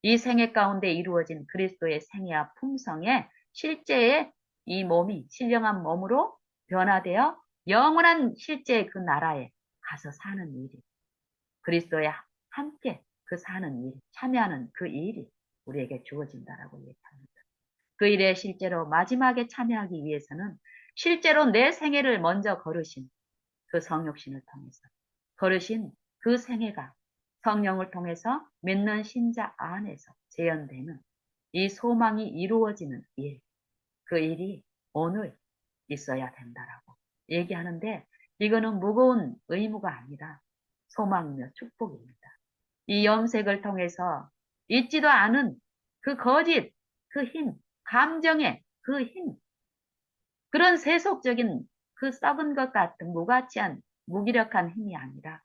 [SPEAKER 1] 이 생애 가운데 이루어진 그리스도의 생애와 품성에 실제의 이 몸이 신령한 몸으로 변화되어 영원한 실제의 그 나라에 가서 사는 일이, 그리스도와 함께 그 사는 일, 참여하는 그 일이 우리에게 주어진다라고 얘기합니다. 그 일에 실제로 마지막에 참여하기 위해서는 실제로 내 생애를 먼저 걸으신 그 성육신을 통해서 걸으신 그 생애가 성령을 통해서 믿는 신자 안에서 재현되는 이 소망이 이루어지는 일, 그 일이 오늘 있어야 된다라고 얘기하는데, 이거는 무거운 의무가 아니라 소망이며 축복입니다. 이 염색을 통해서 있지도 않은 그 거짓, 그 힘, 감정의 그 힘, 그런 세속적인 그 썩은 것 같은 무가치한 무기력한 힘이 아니라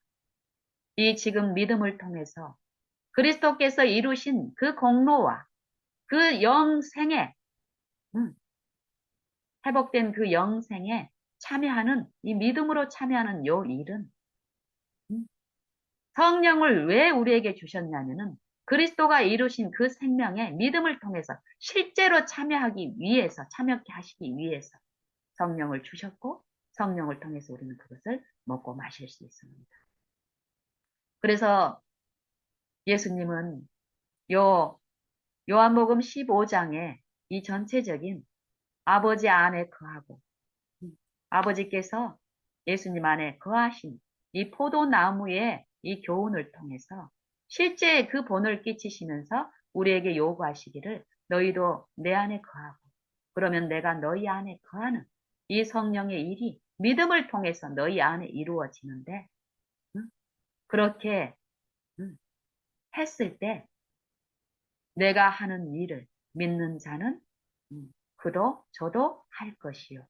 [SPEAKER 1] 이 지금 믿음을 통해서 그리스도께서 이루신 그 공로와 그 영생에, 회복된 그 영생에 참여하는, 이 믿음으로 참여하는 요 일은 성령을 왜 우리에게 주셨냐면은 그리스도가 이루신 그 생명에 믿음을 통해서 실제로 참여하기 위해서, 참여케 하시기 위해서 성령을 주셨고, 성령을 통해서 우리는 그것을 먹고 마실 수 있습니다. 그래서 예수님은 요한복음 15장에 이 전체적인 아버지 안에 거하고 아버지께서 예수님 안에 거하신 이 포도나무의 이 교훈을 통해서 실제 그 본을 끼치시면서 우리에게 요구하시기를 너희도 내 안에 거하고 그러면 내가 너희 안에 거하는 이 성령의 일이 믿음을 통해서 너희 안에 이루어지는데, 그렇게 했을 때 내가 하는 일을 믿는 자는 그도 저도 할 것이요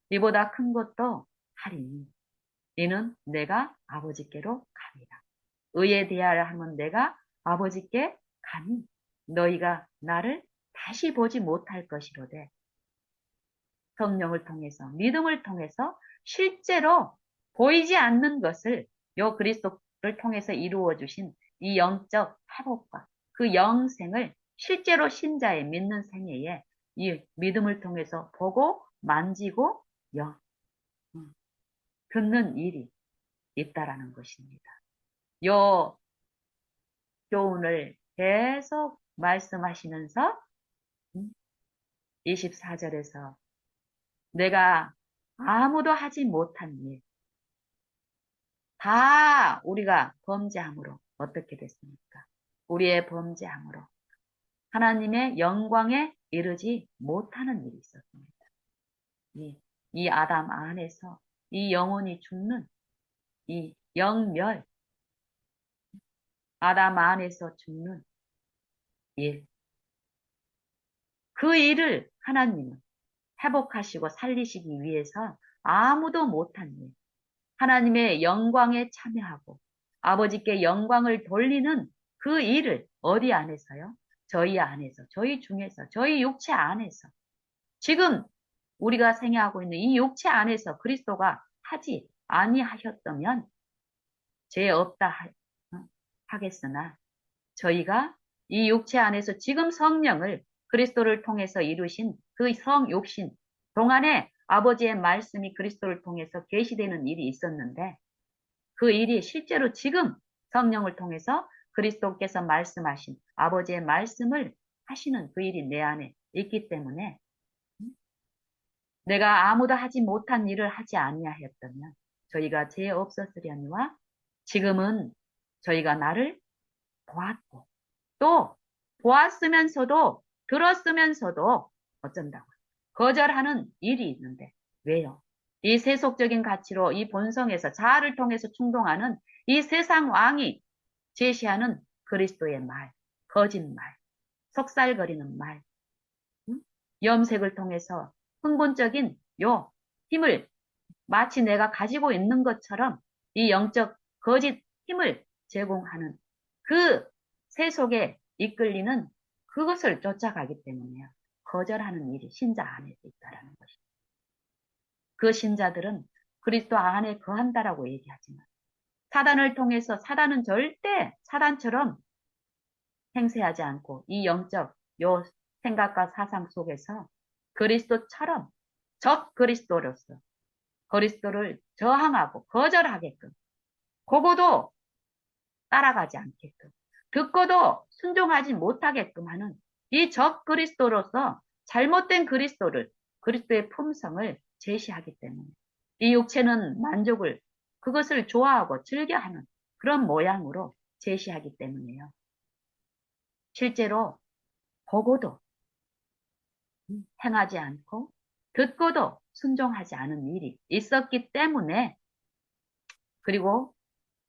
[SPEAKER 1] 이보다 큰 것도 하리니 이는 내가 아버지께로 가리라. 의에 대하여 하면 내가 아버지께 가니 너희가 나를 다시 보지 못할 것이로되, 성령을 통해서 믿음을 통해서 실제로 보이지 않는 것을 요 그리스도를 통해서 이루어 주신 이 영적 회복과 그 영생을 실제로 신자의 믿는 생애에 이 믿음을 통해서 보고 만지고 듣는 일이 있다라는 것입니다. 요 교훈을 계속 말씀하시면서 24절에서 내가 아무도 하지 못한 일, 다 우리가 범죄함으로 어떻게 됐습니까? 우리의 범죄함으로 하나님의 영광에 이르지 못하는 일이 있었습니다. 이 아담 안에서 이 영혼이 죽는 이 영멸, 아담 안에서 죽는 일, 그 일을 하나님은 회복하시고 살리시기 위해서 아무도 못한 일, 하나님의 영광에 참여하고 아버지께 영광을 돌리는 그 일을 어디 안에서요? 저희 안에서, 저희 중에서, 저희 육체 안에서, 지금 우리가 생애하고 있는 이 육체 안에서 그리스도가 하지 아니하셨다면 죄 없다 하겠으나 저희가 이 육체 안에서 지금 성령을 그리스도를 통해서 이루신 그 성육신 동안에 아버지의 말씀이 그리스도를 통해서 계시되는 일이 있었는데, 그 일이 실제로 지금 성령을 통해서 그리스도께서 말씀하신 아버지의 말씀을 하시는 그 일이 내 안에 있기 때문에 내가 아무도 하지 못한 일을 하지 아니하였다면 저희가 죄 없었으려니와 지금은 저희가 나를 보았고 또 보았으면서도 들었으면서도 어쩐다고 거절하는 일이 있는데 왜요? 이 세속적인 가치로 이 본성에서 자아를 통해서 충동하는 이 세상 왕이 제시하는 그리스도의 말, 거짓말, 속살거리는 말, 응? 염색을 통해서 흥분적인 요 힘을 마치 내가 가지고 있는 것처럼 이 영적 거짓 힘을 제공하는 그 세속에 이끌리는 그것을 쫓아가기 때문에요. 거절하는 일이 신자 안에 있다라는 것입니다. 그 신자들은 그리스도 안에 거한다라고 얘기하지만 사단을 통해서 사단은 절대 사단처럼 행세하지 않고 이 영적 요 생각과 사상 속에서 그리스도처럼 적 그리스도로서 그리스도를 저항하고 거절하게끔 보고도 따라가지 않게끔 듣고도 순종하지 못하게끔 하는 이 적 그리스도로서 잘못된 그리스도를 그리스도의 품성을 제시하기 때문에 이 육체는 만족을 그것을 좋아하고 즐겨하는 그런 모양으로 제시하기 때문에요. 실제로 보고도 행하지 않고 듣고도 순종하지 않은 일이 있었기 때문에 그리고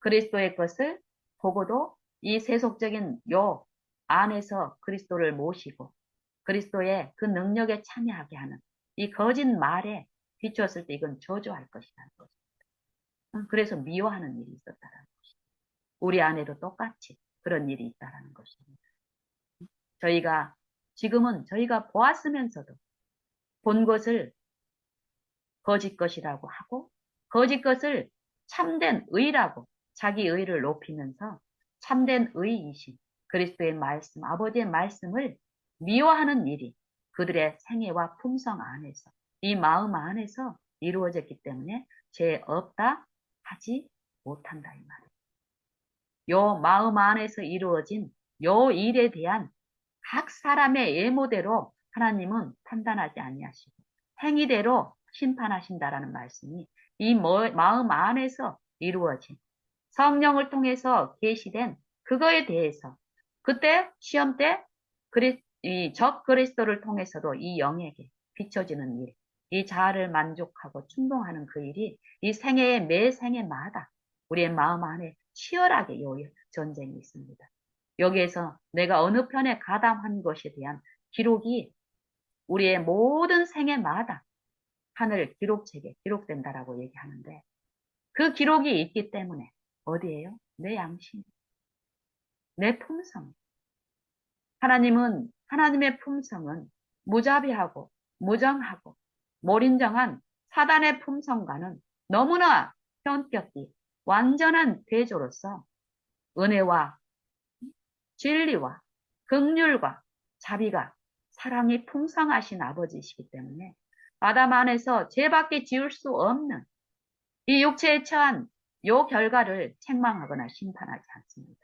[SPEAKER 1] 그리스도의 것을 보고도 이 세속적인 요 안에서 그리스도를 모시고 그리스도의 그 능력에 참여하게 하는 이 거짓 말에 비추었을 때 이건 저주할 것이라는 거죠. 그래서 미워하는 일이 있었다는 것이죠. 우리 안에도 똑같이 그런 일이 있다는 것입니다. 저희가 지금은 저희가 보았으면서도 본 것을 거짓 것이라고 하고 거짓 것을 참된 의라고 자기 의를 높이면서 참된 의이신 그리스도의 말씀, 아버지의 말씀을 미워하는 일이 그들의 생애와 품성 안에서 이 마음 안에서 이루어졌기 때문에 죄 없다 하지 못한다 이 말이에요. 요 마음 안에서 이루어진 요 일에 대한 각 사람의 예모대로 하나님은 판단하지 아니하시고 행위대로 심판하신다라는 말씀이 이 마음 안에서 이루어진 성령을 통해서 계시된 그거에 대해서 그때 시험 때 적 그리스도를 통해서도 이 영에게 비춰지는 일, 이 자아를 만족하고 충동하는 그 일이 이 생애의 매 생애마다 우리의 마음 안에 치열하게 요 전쟁이 있습니다. 여기에서 내가 어느 편에 가담한 것에 대한 기록이 우리의 모든 생애마다 하늘 기록책에 기록된다라고 얘기하는데 그 기록이 있기 때문에 어디에요? 내 양심, 내 품성. 하나님은 하나님의 품성은 무자비하고 무정하고 몰인정한 사단의 품성과는 너무나 현격히 완전한 대조로서 은혜와 진리와 긍휼과 자비가 사랑이 풍성하신 아버지이시기 때문에 아담 안에서 죄밖에 지을 수 없는 이 육체에 처한 요 결과를 책망하거나 심판하지 않습니다.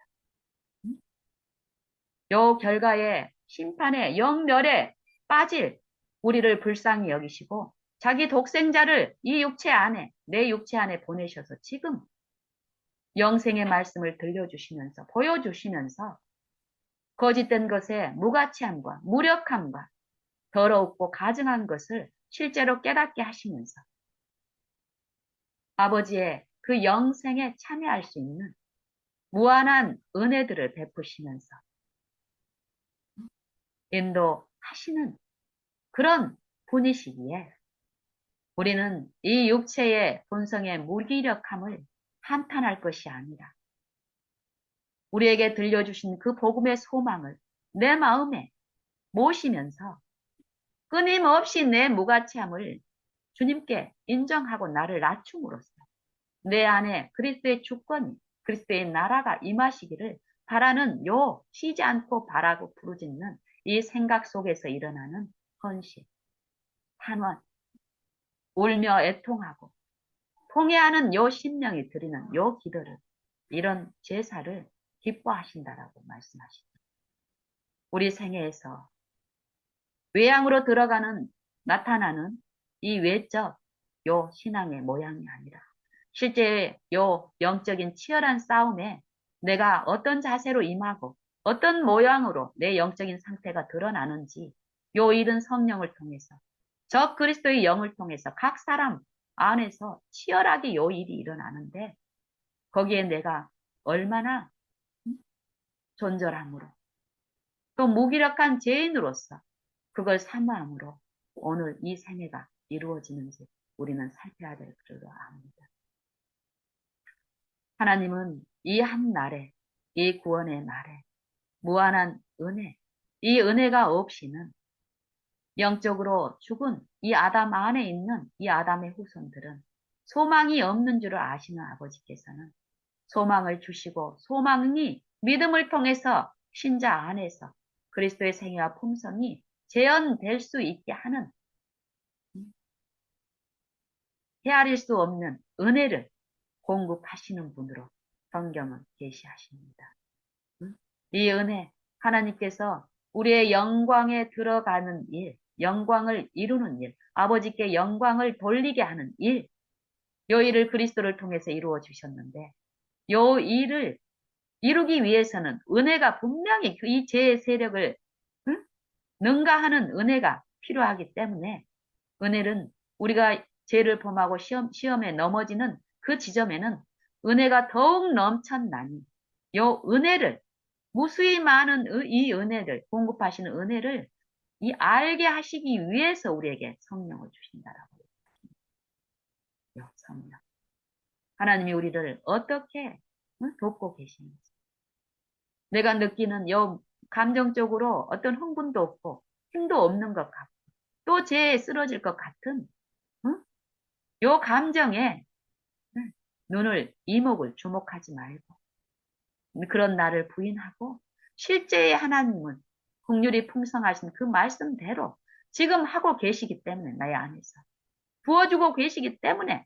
[SPEAKER 1] 요 결과의 심판의 영멸에 빠질 우리를 불쌍히 여기시고 자기 독생자를 이 육체 안에 내 육체 안에 보내셔서 지금 영생의 말씀을 들려주시면서 보여주시면서 거짓된 것의 무가치함과 무력함과 더럽고 가증한 것을 실제로 깨닫게 하시면서 아버지의 그 영생에 참여할 수 있는 무한한 은혜들을 베푸시면서 인도하시는 그런 분이시기에 우리는 이 육체의 본성의 무기력함을 한탄할 것이 아니라 우리에게 들려주신 그 복음의 소망을 내 마음에 모시면서 끊임없이 내 무가치함을 주님께 인정하고 나를 낮춤으로써 내 안에 그리스도의 주권이 그리스도의 나라가 임하시기를 바라는 요 쉬지 않고 바라고 부르짖는 이 생각 속에서 일어나는 헌신, 탄원, 울며 애통하고 통회하는 요 심령이 드리는 요 기도를 이런 제사를 기뻐하신다라고 말씀하시죠. 우리 생애에서 외양으로 들어가는 나타나는 이 외적 요 신앙의 모양이 아니라 실제 요 영적인 치열한 싸움에 내가 어떤 자세로 임하고 어떤 모양으로 내 영적인 상태가 드러나는지 요 일은 성령을 통해서 저 그리스도의 영을 통해서 각 사람 안에서 치열하게 요 일이 일어나는데 거기에 내가 얼마나 존절함으로 또 무기력한 죄인으로서 그걸 사모함으로 오늘 이 생애가 이루어지는지 우리는 살펴야 될 줄로 압니다. 하나님은 이 한 날에, 이 구원의 날에 무한한 은혜, 이 은혜가 없이는 영적으로 죽은 이 아담 안에 있는 이 아담의 후손들은 소망이 없는 줄을 아시는 아버지께서는 소망을 주시고 소망이 믿음을 통해서 신자 안에서 그리스도의 생애와 품성이 재현될 수 있게 하는 헤아릴 수 없는 은혜를 공급하시는 분으로 성경은 계시하십니다. 이 은혜 하나님께서 우리의 영광에 들어가는 일, 영광을 이루는 일, 아버지께 영광을 돌리게 하는 일, 요 일을 그리스도를 통해서 이루어 주셨는데 요 일을 이루기 위해서는 은혜가 분명히 이 죄의 세력을 능가하는 은혜가 필요하기 때문에 은혜는 우리가 죄를 범하고 시험에 넘어지는 그 지점에는 은혜가 더욱 넘쳤나니 요 은혜를 무수히 많은 이 은혜를 공급하시는 은혜를 이 알게 하시기 위해서 우리에게 성령을 주신다라고 요 성령. 하나님이 우리를 어떻게 돕고 계시는지 내가 느끼는 요 감정적으로 어떤 흥분도 없고 힘도 없는 것 같고 또 죄에 쓰러질 것 같은 요 감정에 눈을 이목을 주목하지 말고 그런 나를 부인하고 실제의 하나님은 긍휼이 풍성하신 그 말씀대로 지금 하고 계시기 때문에 나의 안에서 부어주고 계시기 때문에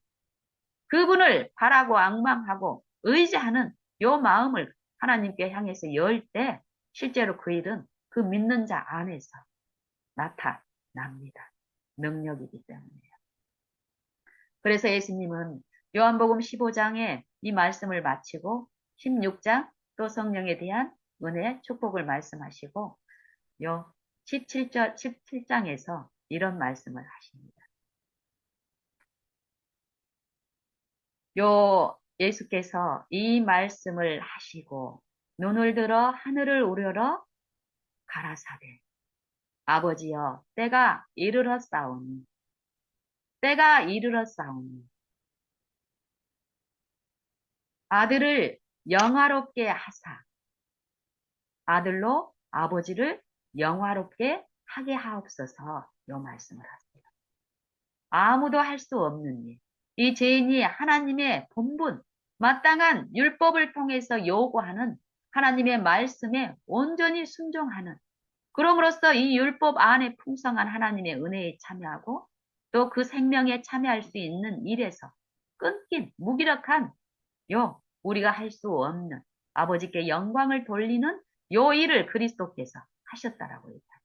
[SPEAKER 1] 그분을 바라고 앙망하고 의지하는 요 마음을 하나님께 향해서 열 때 실제로 그 일은 그 믿는 자 안에서 나타납니다. 능력이기 때문에요. 그래서 예수님은 요한복음 15장에 이 말씀을 마치고 16장 또 성령에 대한 은혜, 축복을 말씀하시고 요 17장에서 이런 말씀을 하십니다. 요 예수께서 이 말씀을 하시고 눈을 들어 하늘을 우러러 가라사대 아버지여 때가 이르렀사오니 때가 이르렀사오니 아들을 영화롭게 하사 아들로 아버지를 영화롭게 하게 하옵소서 요 말씀을 하세요. 아무도 할 수 없는 일. 이 죄인이 하나님의 본분, 마땅한 율법을 통해서 요구하는 하나님의 말씀에 온전히 순종하는 그럼으로써 이 율법 안에 풍성한 하나님의 은혜에 참여하고 또 그 생명에 참여할 수 있는 일에서 끊긴 무기력한 우리가 할 수 없는 아버지께 영광을 돌리는 요 일을 그리스도께서 하셨다라고 했다.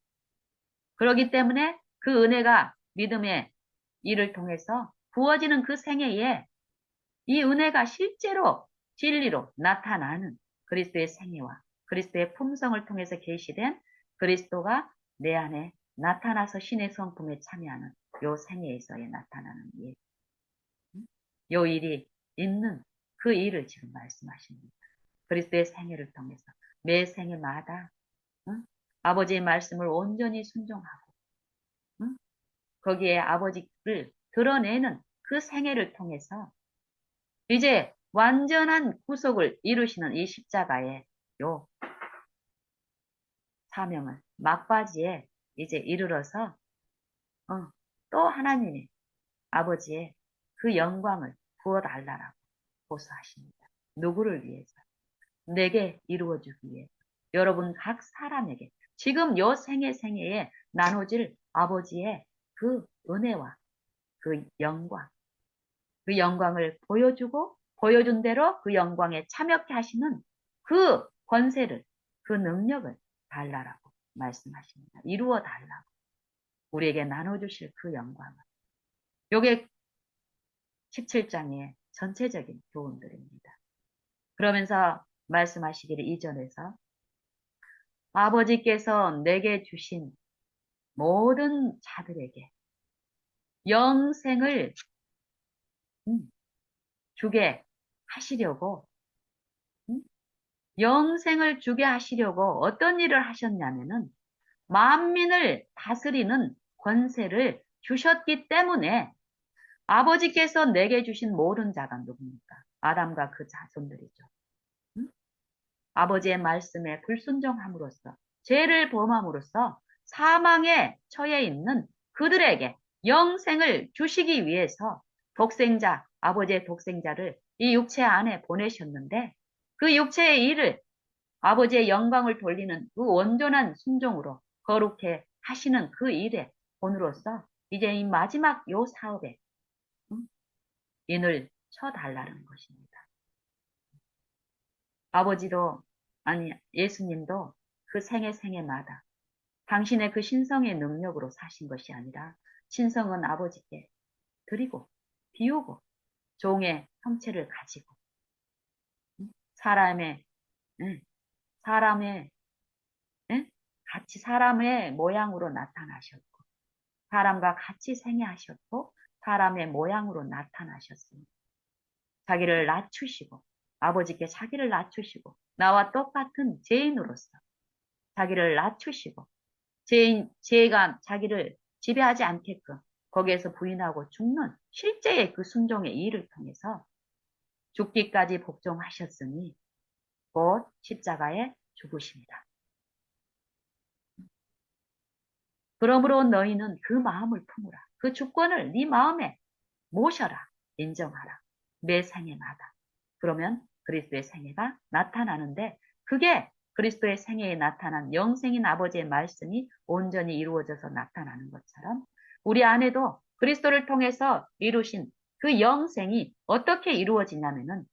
[SPEAKER 1] 그렇기 때문에 그 은혜가 믿음의 일을 통해서 부어지는 그 생애에 이 은혜가 실제로 진리로 나타나는 그리스도의 생애와 그리스도의 품성을 통해서 계시된 그리스도가 내 안에 나타나서 신의 성품에 참여하는 요 생애에서의 나타나는 일. 요 일이 있는 그 일을 지금 말씀하십니다. 그리스도의 생애를 통해서 매 생애마다 아버지의 말씀을 온전히 순종하고 거기에 아버지를 드러내는 그 생애를 통해서 이제 완전한 구속을 이루시는 이 십자가의 요 사명을 막바지에 이제 이르러서 또 하나님이 아버지의 그 영광을 부어달라라고 호소하십니다. 누구를 위해서? 내게 이루어주기 위해서. 여러분 각 사람에게 지금 요 생애에 나눠질 아버지의 그 은혜와 그 영광, 그 영광을 보여주고 보여준 대로 그 영광에 참여케 하시는 그 권세를, 그 능력을 달라라고 말씀하십니다. 이루어 달라고. 우리에게 나눠주실 그 영광을. 요게 17장의 전체적인 교훈들입니다. 그러면서 말씀하시기를 이전에서 아버지께서 내게 주신 모든 자들에게 영생을 음, 주게 하시려고 음, 영생을 주게 하시려고 어떤 일을 하셨냐면은 만민을 다스리는 권세를 주셨기 때문에 아버지께서 내게 주신 모든 자가 누굽니까? 아담과 그 자손들이죠. 음? 아버지의 말씀에 불순종함으로써 죄를 범함으로써 사망에 처해 있는 그들에게 영생을 주시기 위해서 독생자, 아버지의 독생자를 이 육체 안에 보내셨는데 그 육체의 일을 아버지의 영광을 돌리는 그 온전한 순종으로 거룩해 하시는 그 일에 본으로써 이제 이 마지막 요 사업에 음, 인을 쳐달라는 것입니다. 아버지도 아니 예수님도 그 생애마다 당신의 그 신성의 능력으로 사신 것이 아니라 신성은 아버지께 드리고 비우고 종의 형체를 가지고 사람의 응, 사람의 응? 같이 사람의 모양으로 나타나셨고 사람과 같이 생애하셨고 사람의 모양으로 나타나셨습니다. 자기를 낮추시고 아버지께 자기를 낮추시고 나와 똑같은 죄인으로서 자기를 낮추시고 죄가 자기를 지배하지 않게끔 거기에서 부인하고 죽는 실제의 그 순종의 일을 통해서 죽기까지 복종하셨으니 곧 십자가에 죽으십니다. 그러므로 너희는 그 마음을 품으라. 그 주권을 네 마음에 모셔라. 인정하라. 매 생애마다. 그러면 그리스도의 생애가 나타나는데 그게 그리스도의 생애에 나타난 영생인 아버지의 말씀이 온전히 이루어져서 나타나는 것처럼 우리 안에도 그리스도를 통해서 이루신 그 영생이 어떻게 이루어지냐면은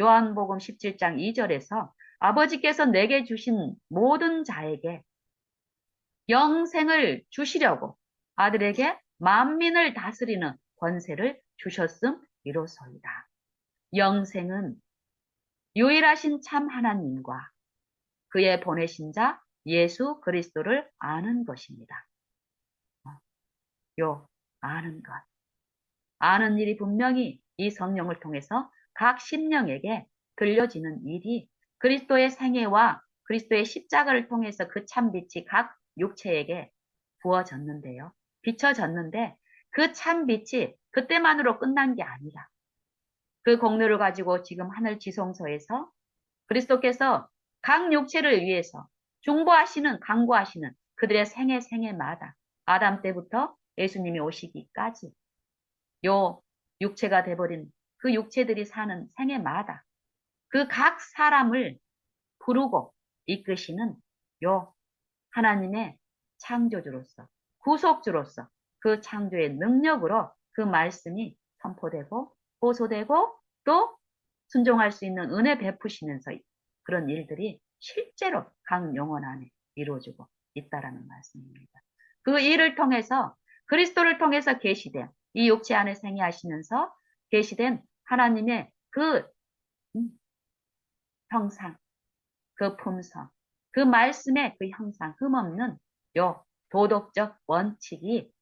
[SPEAKER 1] 요한복음 17장 2절에서 아버지께서 내게 주신 모든 자에게 영생을 주시려고 아들에게 만민을 다스리는 권세를 주셨음이로소이다. 영생은 유일하신 참 하나님과 그의 보내신 자 예수 그리스도를 아는 것입니다. 요 아는 것. 아는 일이 분명히 이 성령을 통해서 각 심령에게 들려지는 일이 그리스도의 생애와 그리스도의 십자가를 통해서 그 참빛이 각 육체에게 부어졌는데요. 비춰졌는데 그 참빛이 그때만으로 끝난 게 아니라 그 공로를 가지고 지금 하늘 지성소에서 그리스도께서 각 육체를 위해서 중보하시는 강구하시는 그들의 생애마다 아담 때부터 예수님이 오시기까지 요 육체가 돼버린 그 육체들이 사는 생애마다 그 각 사람을 부르고 이끄시는 요 하나님의 창조주로서 구속주로서 그 창조의 능력으로 그 말씀이 선포되고 호소되고 또 순종할 수 있는 은혜 베푸시면서 그런 일들이 실제로 각 영혼 안에 이루어지고 있다라는 말씀입니다. 그 일을 통해서 그리스도를 통해서 계시된 이 육체 안에 생애하시면서 계시된 하나님의 그 형상, 그 품성, 그 말씀의 그 형상, 흠없는 요 도덕적 원칙이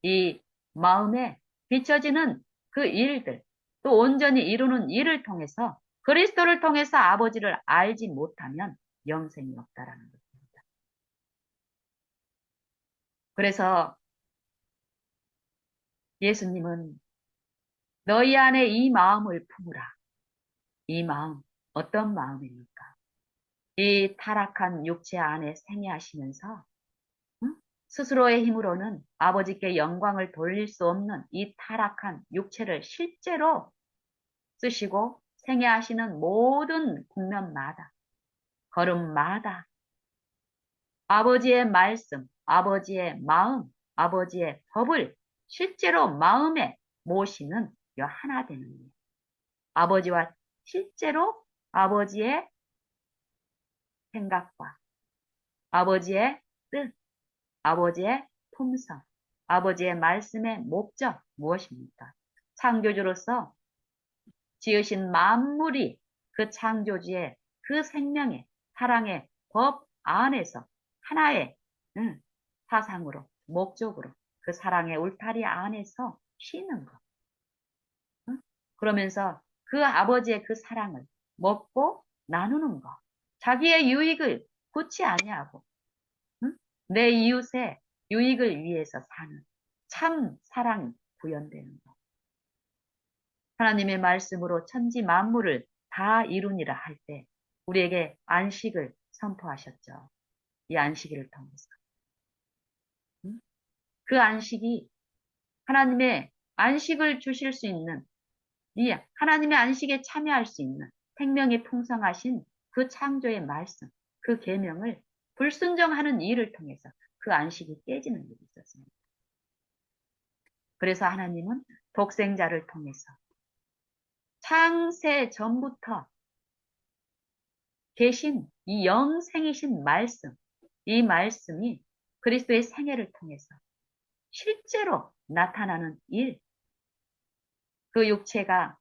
[SPEAKER 1] 이 마음에 비춰지는 그 일들, 또 온전히 이루는 일을 통해서 그리스도를 통해서 아버지를 알지 못하면 영생이 없다라는 것입니다. 그래서 예수님은 너희 안에 이 마음을 품으라. 이 마음, 어떤 마음입니까? 이 타락한 육체 안에 생애하시면서 스스로의 힘으로는 아버지께 영광을 돌릴 수 없는 이 타락한 육체를 실제로 쓰시고 생애하시는 모든 국면마다, 걸음마다 아버지의 말씀, 아버지의 마음, 아버지의 법을 실제로 마음에 모시는 이 하나 되는 일. 아버지와 실제로 아버지의 생각과 아버지의 뜻, 아버지의 품성, 아버지의 말씀의 목적 무엇입니까? 창조주로서 지으신 만물이 그 창조주의 그 생명에 사랑의 법 안에서 하나의 사상으로, 목적으로 그 사랑의 울타리 안에서 쉬는 것. 그러면서 그 아버지의 그 사랑을 먹고 나누는 것. 자기의 유익을 굳이 아니하고 내 이웃의 유익을 위해서 사는 참 사랑이 구현되는 것. 하나님의 말씀으로 천지 만물을 다 이루니라 할 때 우리에게 안식을 선포하셨죠. 이 안식일을 통해서. 그 안식이 하나님의 안식을 주실 수 있는, 이 하나님의 안식에 참여할 수 있는 생명이 풍성하신 그 창조의 말씀, 그 계명을 불순종하는 일을 통해서 그 안식이 깨지는 일이 있었습니다. 그래서 하나님은 독생자를 통해서 창세 전부터 계신 이 영생이신 말씀, 이 말씀이 그리스도의 생애를 통해서 실제로 나타나는 일, 그 육체가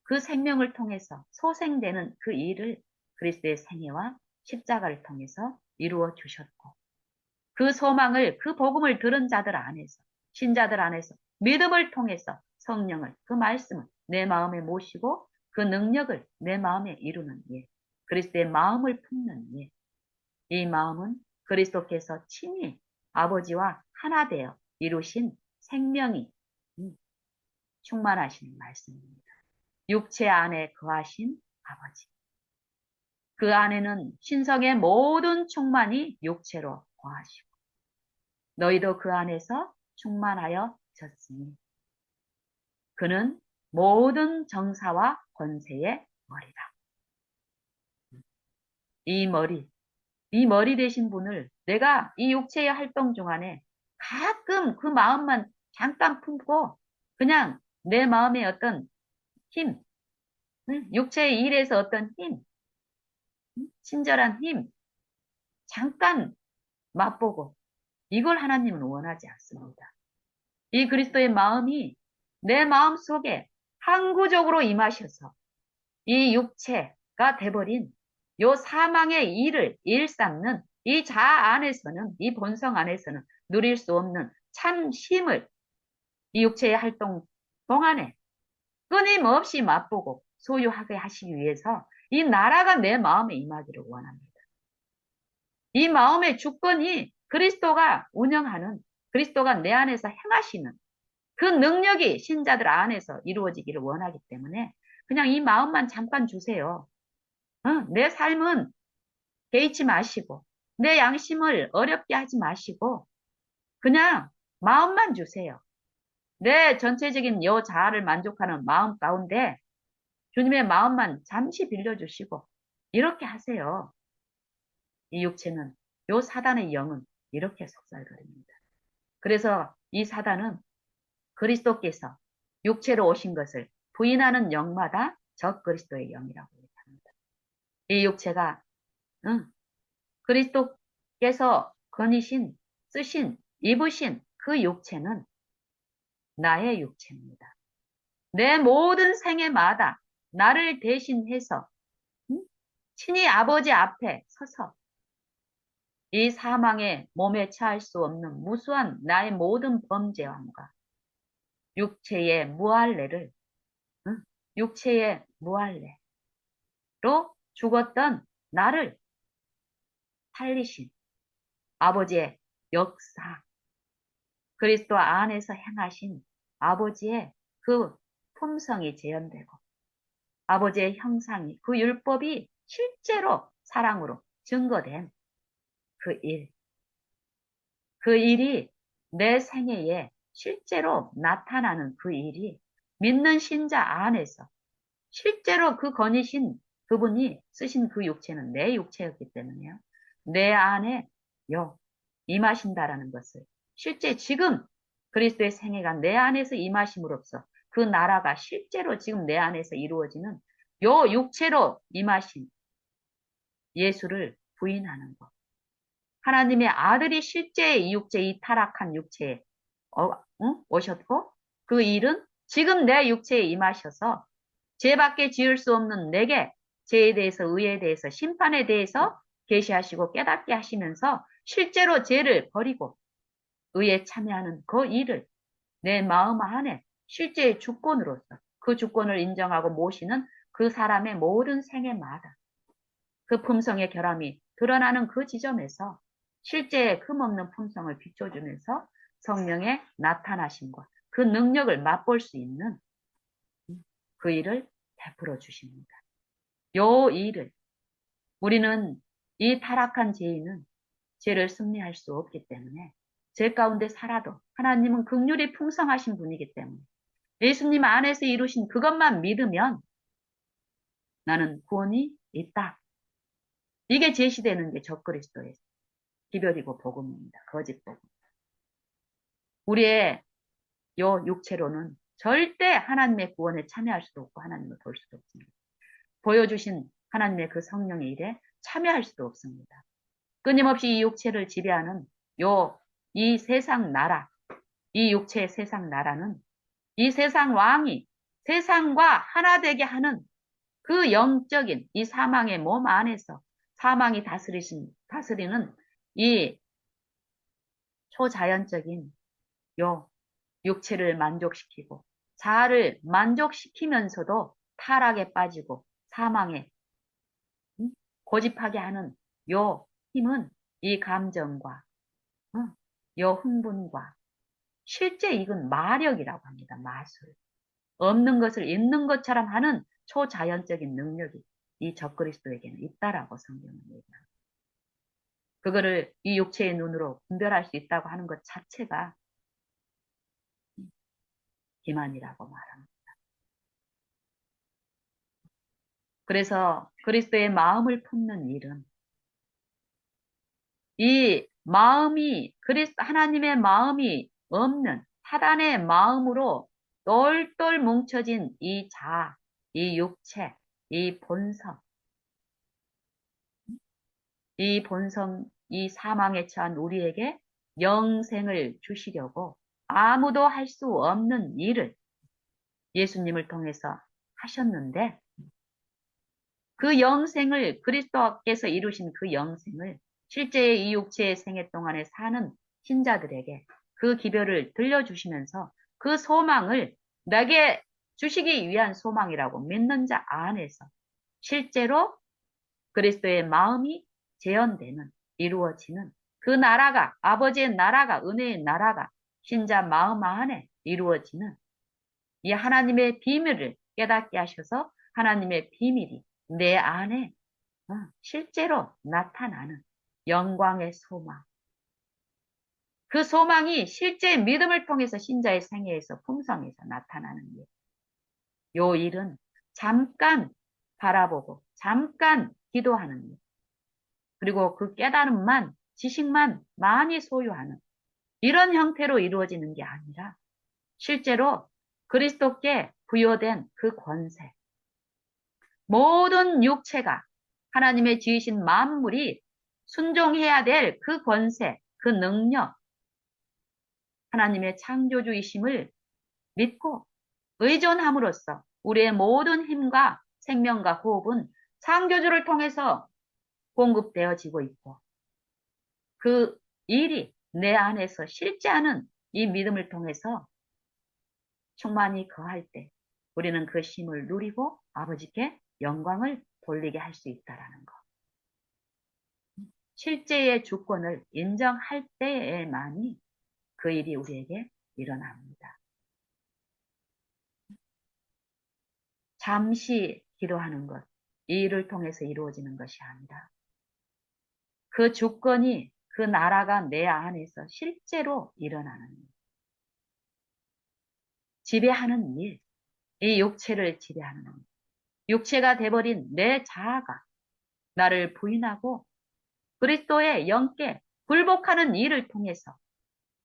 [SPEAKER 1] 그 생명을 통해서 소생되는 그 일을 그리스도의 생애와 십자가를 통해서 이루어 주셨고, 그 소망을, 그 복음을 들은 자들 안에서, 신자들 안에서 믿음을 통해서 성령을, 그 말씀을 내 마음에 모시고 그 능력을 내 마음에 이루는 일, 그리스도의 마음을 품는 일. 이 마음은 그리스도께서 친히 아버지와 하나 되어 이루신 생명이 충만하신 말씀입니다. 육체 안에 거하신 아버지. 그 안에는 신성의 모든 충만이 육체로 거하시고 너희도 그 안에서 충만하여 졌으니 그는 모든 정사와 권세의 머리다. 이 머리 되신 분을 내가 이 육체의 활동 중간에 가끔 그 마음만 잠깐 품고 그냥 내 마음의 어떤 힘, 육체의 일에서 어떤 힘, 친절한 힘, 잠깐 맛보고 이걸 하나님은 원하지 않습니다. 이 그리스도의 마음이 내 마음 속에 항구적으로 임하셔서 이 육체가 돼버린 요 사망의 일을 일삼는 이 자아 안에서는, 이 본성 안에서는 누릴 수 없는 참 쉼을 이 육체의 활동 동안에 끊임없이 맛보고 소유하게 하시기 위해서 이 나라가 내 마음에 임하기를 원합니다. 이 마음의 주권이 그리스도가 운영하는, 그리스도가 내 안에서 행하시는 그 능력이 신자들 안에서 이루어지기를 원하기 때문에 그냥 이 마음만 잠깐 주세요. 내 삶은 개의치 마시고 내 양심을 어렵게 하지 마시고 그냥 마음만 주세요. 내 전체적인 요 자아를 만족하는 마음 가운데 주님의 마음만 잠시 빌려주시고 이렇게 하세요. 이 육체는, 요 사단의 영은 이렇게 속살거립니다. 그래서 이 사단은 그리스도께서 육체로 오신 것을 부인하는 영마다 적 그리스도의 영이라고 얘기합니다. 이 육체가 그리스도께서 거니신, 쓰신, 입으신 그 육체는 나의 육체입니다. 내 모든 생애마다 나를 대신해서 친히 아버지 앞에 서서 이 사망의 몸에 처할 수 없는 무수한 나의 모든 범죄함과 육체의 무할례를 육체의 무할례로 죽었던 나를 살리신 아버지의 역사, 그리스도 안에서 행하신 아버지의 그 품성이 재현되고 아버지의 형상이, 그 율법이 실제로 사랑으로 증거된 그 일, 그 일이 내 생애에 실제로 나타나는 그 일이 믿는 신자 안에서 실제로 그 거니신 그분이 쓰신 그 육체는 내 육체였기 때문에요. 내 안에 임하신다라는 것을 실제 지금 그리스도의 생애가 내 안에서 임하심으로써 그 나라가 실제로 지금 내 안에서 이루어지는 요 육체로 임하신 예수를 부인하는 것. 하나님의 아들이 실제 이 육체, 이 타락한 육체에 오셨고 그 일은 지금 내 육체에 임하셔서 죄밖에 지을 수 없는 내게 죄에 대해서, 의에 대해서, 심판에 대해서 계시하시고 깨닫게 하시면서 실제로 죄를 버리고 의에 참여하는 그 일을 내 마음 안에 실제의 주권으로서 그 주권을 인정하고 모시는 그 사람의 모든 생애마다 그 품성의 결함이 드러나는 그 지점에서 실제의 금없는 품성을 비춰주면서 성령의 나타나심과 그 능력을 맛볼 수 있는 그 일을 베풀어 주십니다. 요 일을 우리는 이 타락한 죄인은 죄를 승리할 수 없기 때문에 죄 가운데 살아도 하나님은 긍휼이 풍성하신 분이기 때문에 예수님 안에서 이루신 그것만 믿으면 나는 구원이 있다. 이게 제시되는 게 적그리스도의 기별이고 복음입니다. 거짓 복음. 우리의 요 육체로는 절대 하나님의 구원에 참여할 수도 없고 하나님을 볼 수도 없습니다. 보여주신 하나님의 그 성령의 일에 참여할 수도 없습니다. 끊임없이 이 육체를 지배하는 이 세상 나라, 이 육체의 세상 나라는 이 세상 왕이 세상과 하나 되게 하는 그 영적인 이 사망의 몸 안에서 사망이 다스리는 이 초자연적인 요 육체를 만족시키고 자아를 만족시키면서도 타락에 빠지고 사망에 고집하게 하는 요 힘은 이 감정과 요 흥분과 실제 이건 마력이라고 합니다. 마술. 없는 것을 있는 것처럼 하는 초자연적인 능력이 이 적그리스도에게는 있다라고 성경은 얘기합니다. 그거를 이 육체의 눈으로 분별할 수 있다고 하는 것 자체가 기만이라고 말합니다. 그래서 그리스도의 마음을 품는 일은 이 마음이 하나님의 마음이 없는 사단의 마음으로 똘똘 뭉쳐진 이 자아, 이 육체, 이 본성, 이 사망에 처한 우리에게 영생을 주시려고 아무도 할 수 없는 일을 예수님을 통해서 하셨는데 그 영생을 그리스도께서 이루신 그 영생을 실제의 이 육체의 생애 동안에 사는 신자들에게 그 기별을 들려주시면서 그 소망을 내게 주시기 위한 소망이라고 믿는 자 안에서 실제로 그리스도의 마음이 재현되는 이루어지는 그 나라가 아버지의 나라가 은혜의 나라가 신자 마음 안에 이루어지는 이 하나님의 비밀을 깨닫게 하셔서 하나님의 비밀이 내 안에 실제로 나타나는 영광의 소망. 그 소망이 실제 믿음을 통해서 신자의 생애에서 풍성해서 나타나는 일. 요 일은 잠깐 바라보고 잠깐 기도하는 일. 그리고 그 깨달음만 지식만 많이 소유하는 이런 형태로 이루어지는 게 아니라 실제로 그리스도께 부여된 그 권세. 모든 육체가 하나님의 지으신 만물이 순종해야 될 그 권세, 그 능력, 하나님의 창조주이심을 믿고 의존함으로써 우리의 모든 힘과 생명과 호흡은 창조주를 통해서 공급되어지고 있고 그 일이 내 안에서 실제하는 이 믿음을 통해서 충만히 거할 때 우리는 그 힘을 누리고 아버지께 영광을 돌리게 할 수 있다라는 것. 실제의 주권을 인정할 때에만이 그 일이 우리에게 일어납니다. 잠시 기도하는 것, 이 일을 통해서 이루어지는 것이 아니라 그 주권이 그 나라가 내 안에서 실제로 일어나는 일. 지배하는 일, 이 육체를 지배하는 일. 육체가 돼버린 내 자아가 나를 부인하고 그리스도의 영께 굴복하는 일을 통해서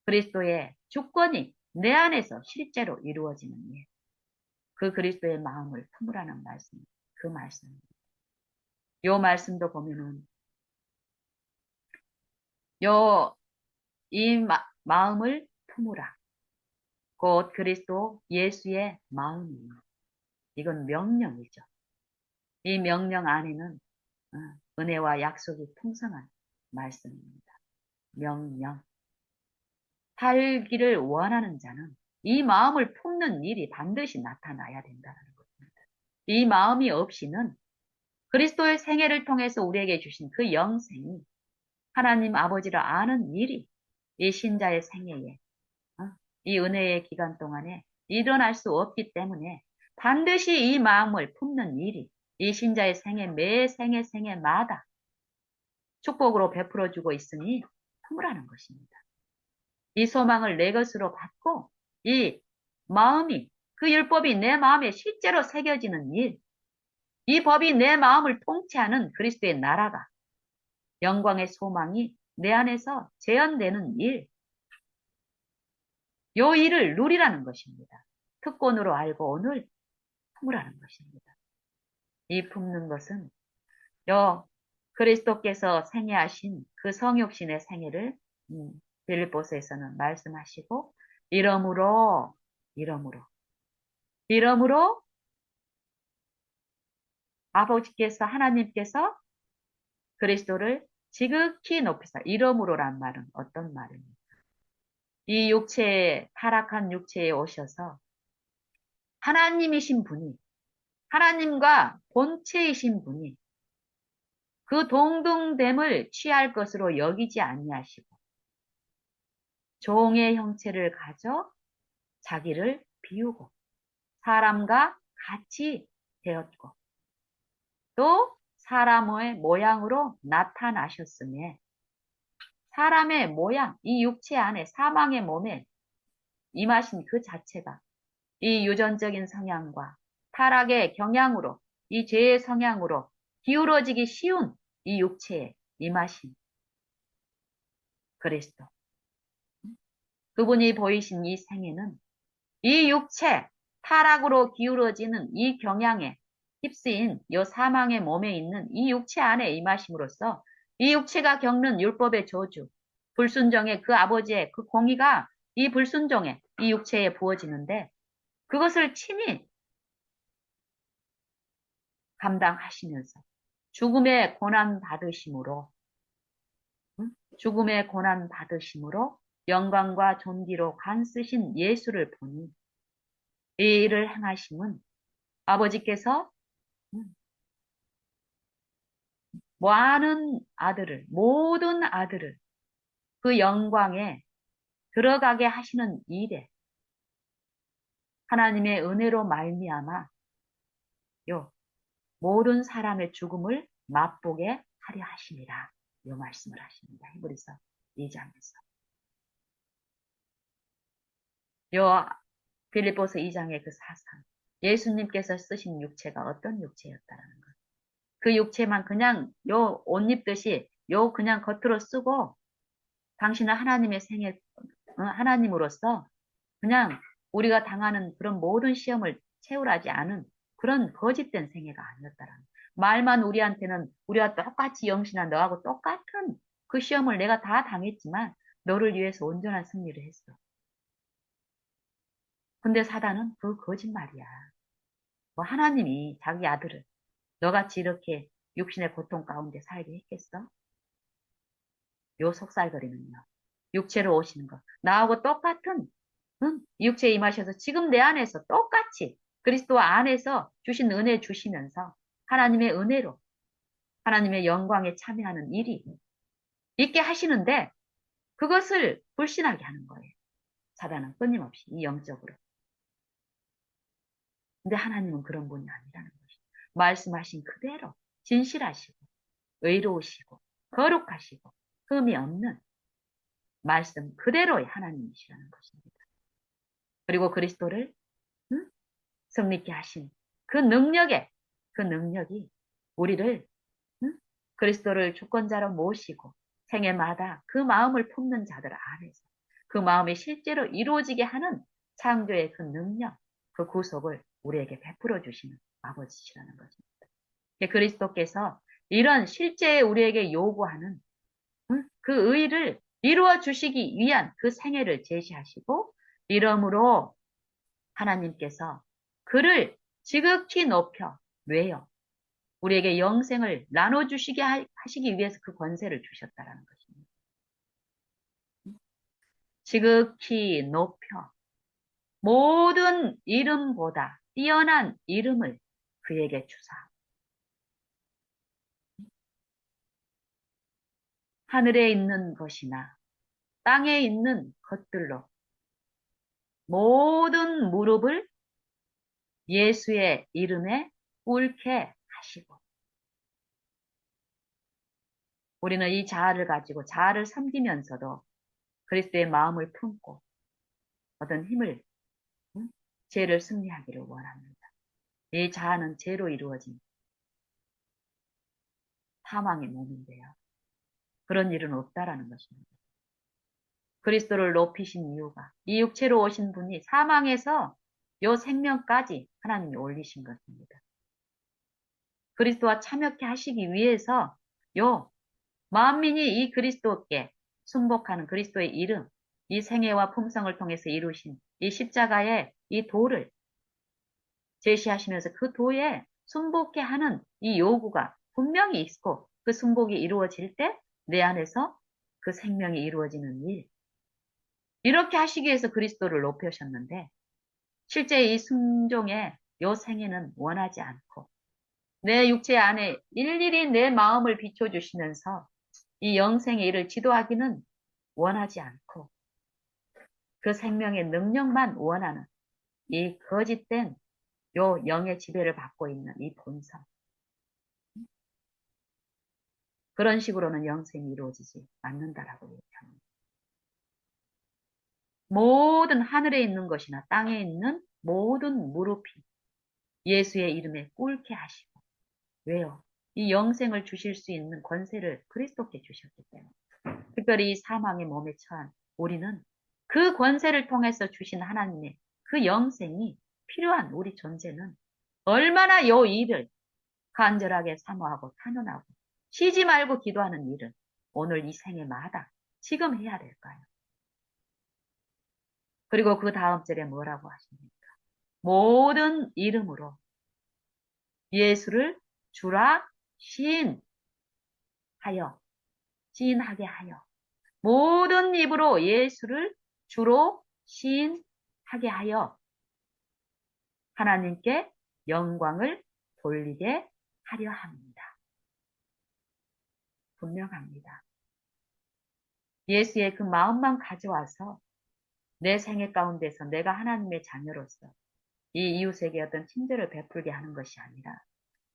[SPEAKER 1] 그리스도의 주권이 내 안에서 실제로 이루어지는 일. 그 그리스도의 마음을 품으라는 말씀, 그 말씀입니다. 요 말씀도 보면은 이 마음을 품으라. 곧 그리스도 예수의 마음이에요. 이건 명령이죠. 이 명령 안에는 어, 은혜와 약속이 풍성한 말씀입니다. 명령. 살기를 원하는 자는 이 마음을 품는 일이 반드시 나타나야 된다는 것입니다. 이 마음이 없이는 그리스도의 생애를 통해서 우리에게 주신 그 영생이 하나님 아버지를 아는 일이 이 신자의 생애에 이 은혜의 기간 동안에 일어날 수 없기 때문에 반드시 이 마음을 품는 일이 이 신자의 생애 매 생애마다 축복으로 베풀어주고 있으니 품으라는 것입니다. 이 소망을 내 것으로 받고 이 마음이 그 율법이 내 마음에 실제로 새겨지는 일, 이 법이 내 마음을 통치하는 그리스도의 나라가 영광의 소망이 내 안에서 재현되는 일, 요 일을 누리라는 것입니다. 특권으로 알고 오늘 품으라는 것입니다. 이 품는 것은 요 그리스도께서 생애하신 그 성육신의 생애를 빌립보서에서는 말씀하시고 이러므로 아버지께서 하나님께서 그리스도를 지극히 높이사 이러므로란 말은 어떤 말입니까? 이 육체에 타락한 육체에 오셔서 하나님이신 분이 하나님과 본체이신 분이 그 동등됨을 취할 것으로 여기지 아니하시고 종의 형체를 가져 자기를 비우고 사람과 같이 되었고 또 사람의 모양으로 나타나셨으며 사람의 모양, 이 육체 안에 사망의 몸에 임하신 그 자체가 이 유전적인 성향과 타락의 경향으로 이 죄의 성향으로 기울어지기 쉬운 이 육체에 임하신 그리스도. 그분이 보이신 이 생애는 이 육체, 타락으로 기울어지는 이 경향에 휩쓰인 이 사망의 몸에 있는 이 육체 안에 임하심으로써 이 육체가 겪는 율법의 저주, 불순종의 그 아버지의 그 공의가 이 불순종의 이 육체에 부어지는데 그것을 친히 감당하시면서 죽음의 고난 받으심으로 죽음의 고난 받으심으로 영광과 존귀로 간쓰신 예수를 보니 이 일을 행하심은 아버지께서 모든 아들을 그 영광에 들어가게 하시는 일에 하나님의 은혜로 말미암아 요 모든 사람의 죽음을 맛보게 하려 하심이라 요 말씀을 하십니다. 히브리서 2장에서 요 빌립보서 2장의 그 사상 예수님께서 쓰신 육체가 어떤 육체였다라는 것. 그 육체만 그냥 요 옷 입듯이 요 그냥 겉으로 쓰고 당신은 하나님의 생애 하나님으로서 그냥 우리가 당하는 그런 모든 시험을 채울하지 않은 그런 거짓된 생애가 아니었다라는 말만 우리한테는 우리와 똑같이 영신한 너하고 똑같은 그 시험을 내가 다 당했지만 너를 위해서 온전한 승리를 했어. 근데 사단은 그 거짓말이야. 뭐 하나님이 자기 아들을 너같이 이렇게 육신의 고통 가운데 살게 했겠어? 요 속살거리는요. 육체로 오시는 것. 나하고 똑같은 육체에 임하셔서 지금 내 안에서 똑같이 그리스도 안에서 주신 은혜 주시면서 하나님의 은혜로 하나님의 영광에 참여하는 일이 있게 하시는데 그것을 불신하게 하는 거예요. 사단은 끊임없이 이 영적으로. 근데 하나님은 그런 분이 아니라는 것이죠. 말씀하신 그대로 진실하시고 의로우시고 거룩하시고 흠이 없는 말씀 그대로의 하나님이시라는 것입니다. 그리고 그리스도를 승리케 하신 그 능력이 우리를 그리스도를 주권자로 모시고 생애마다 그 마음을 품는 자들 안에서 그 마음이 실제로 이루어지게 하는 창조의 그 능력, 그 구속을 우리에게 베풀어 주시는 아버지시라는 것입니다. 그리스도께서 이런 실제 우리에게 요구하는 그 의를 이루어 주시기 위한 그 생애를 제시하시고 이러므로 하나님께서 그를 지극히 높여 왜요? 우리에게 영생을 나눠주시게 하시기 위해서 그 권세를 주셨다라는 것입니다. 지극히 높여 모든 이름보다 뛰어난 이름을 그에게 주사 하늘에 있는 것이나 땅에 있는 것들로 모든 무릎을 예수의 이름에 꿇게 하시고 우리는 이 자아를 가지고 자아를 섬기면서도 그리스도의 마음을 품고 어떤 힘을 죄를 승리하기를 원합니다. 이 자아는 죄로 이루어진 사망의 몸인데요. 그런 일은 없다라는 것입니다. 그리스도를 높이신 이유가 이 육체로 오신 분이 사망에서 요 생명까지 하나님이 올리신 것입니다. 그리스도와 참여케 하시기 위해서 요 만민이 이 그리스도께 순복하는 그리스도의 이름, 이 생애와 품성을 통해서 이루신 이 십자가의 이 도를 제시하시면서 그 도에 순복케 하는 이 요구가 분명히 있고 그 순복이 이루어질 때 내 안에서 그 생명이 이루어지는 일. 이렇게 하시기 위해서 그리스도를 높여셨는데 실제 이 순종의 요 생애는 원하지 않고 내 육체 안에 일일이 내 마음을 비춰주시면서 이 영생의 일을 지도하기는 원하지 않고 그 생명의 능력만 원하는 이 거짓된 요 영의 지배를 받고 있는 이 본성. 그런 식으로는 영생이 이루어지지 않는다라고 얘기합니다. 모든 하늘에 있는 것이나 땅에 있는 모든 무릎이 예수의 이름에 꿇게 하시고 왜요? 이 영생을 주실 수 있는 권세를 그리스도께 주셨기 때문에 특별히 이 사망의 몸에 처한 우리는 그 권세를 통해서 주신 하나님의 그 영생이 필요한 우리 존재는 얼마나 요 일을 간절하게 사모하고 탄원하고 쉬지 말고 기도하는 일을 오늘 이 생애마다 지금 해야 될까요? 그리고 그 다음 절에 뭐라고 하십니까? 모든 이름으로 예수를 주라 시인하여 시인하게 하여 모든 입으로 예수를 주로 시인하게 하여 하나님께 영광을 돌리게 하려 합니다. 분명합니다. 예수의 그 마음만 가져와서 내 생애 가운데서 내가 하나님의 자녀로서 이 이웃에게 어떤 친절을 베풀게 하는 것이 아니라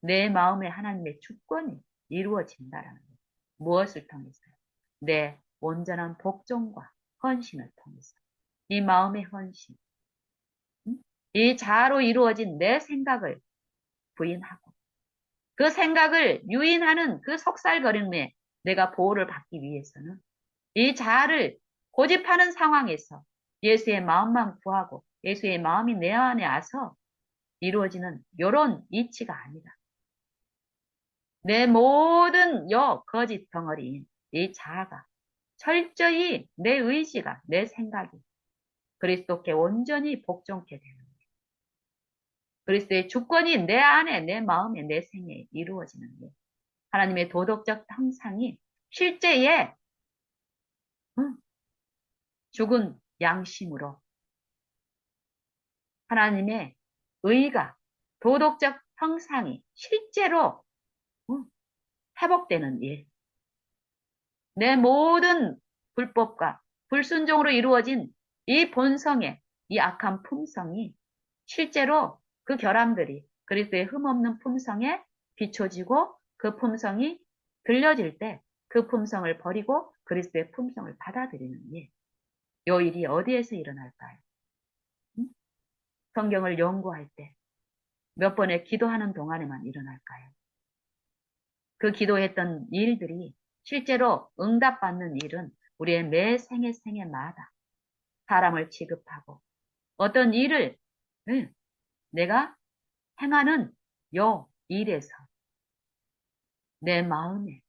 [SPEAKER 1] 내 마음에 하나님의 주권이 이루어진다라는 것. 무엇을 통해서요? 내 온전한 복종과 헌신을 통해서 이 마음의 헌신, 이 자아로 이루어진 내 생각을 부인하고 그 생각을 유인하는 그 속살거림에 내가 보호를 받기 위해서는 이 자아를 고집하는 상황에서 예수의 마음만 구하고 예수의 마음이 내 안에 와서 이루어지는 이런 이치가 아니라 내 모든 거짓 덩어리인 이 자아가 철저히 내 의지가 내 생각이 그리스도께 온전히 복종케 되는 거예요. 그리스도의 주권이 내 안에 내 마음에 내 생에 이루어지는 거예요. 하나님의 도덕적 형상이 실제의 죽은 양심으로 하나님의 의가 도덕적 형상이 실제로 회복되는 일. 내 모든 불법과 불순종으로 이루어진 이 본성의 이 악한 품성이 실제로 그 결함들이 그리스도의 흠없는 품성에 비춰지고 그 품성이 들려질 때 그 품성을 버리고 그리스도의 품성을 받아들이는 일. 요 일이 어디에서 일어날까요? 성경을 연구할 때 몇 번의 기도하는 동안에만 일어날까요? 그 기도했던 일들이 실제로 응답받는 일은 우리의 매 생애마다 사람을 취급하고 어떤 일을 내가 행하는 요 일에서 내 마음에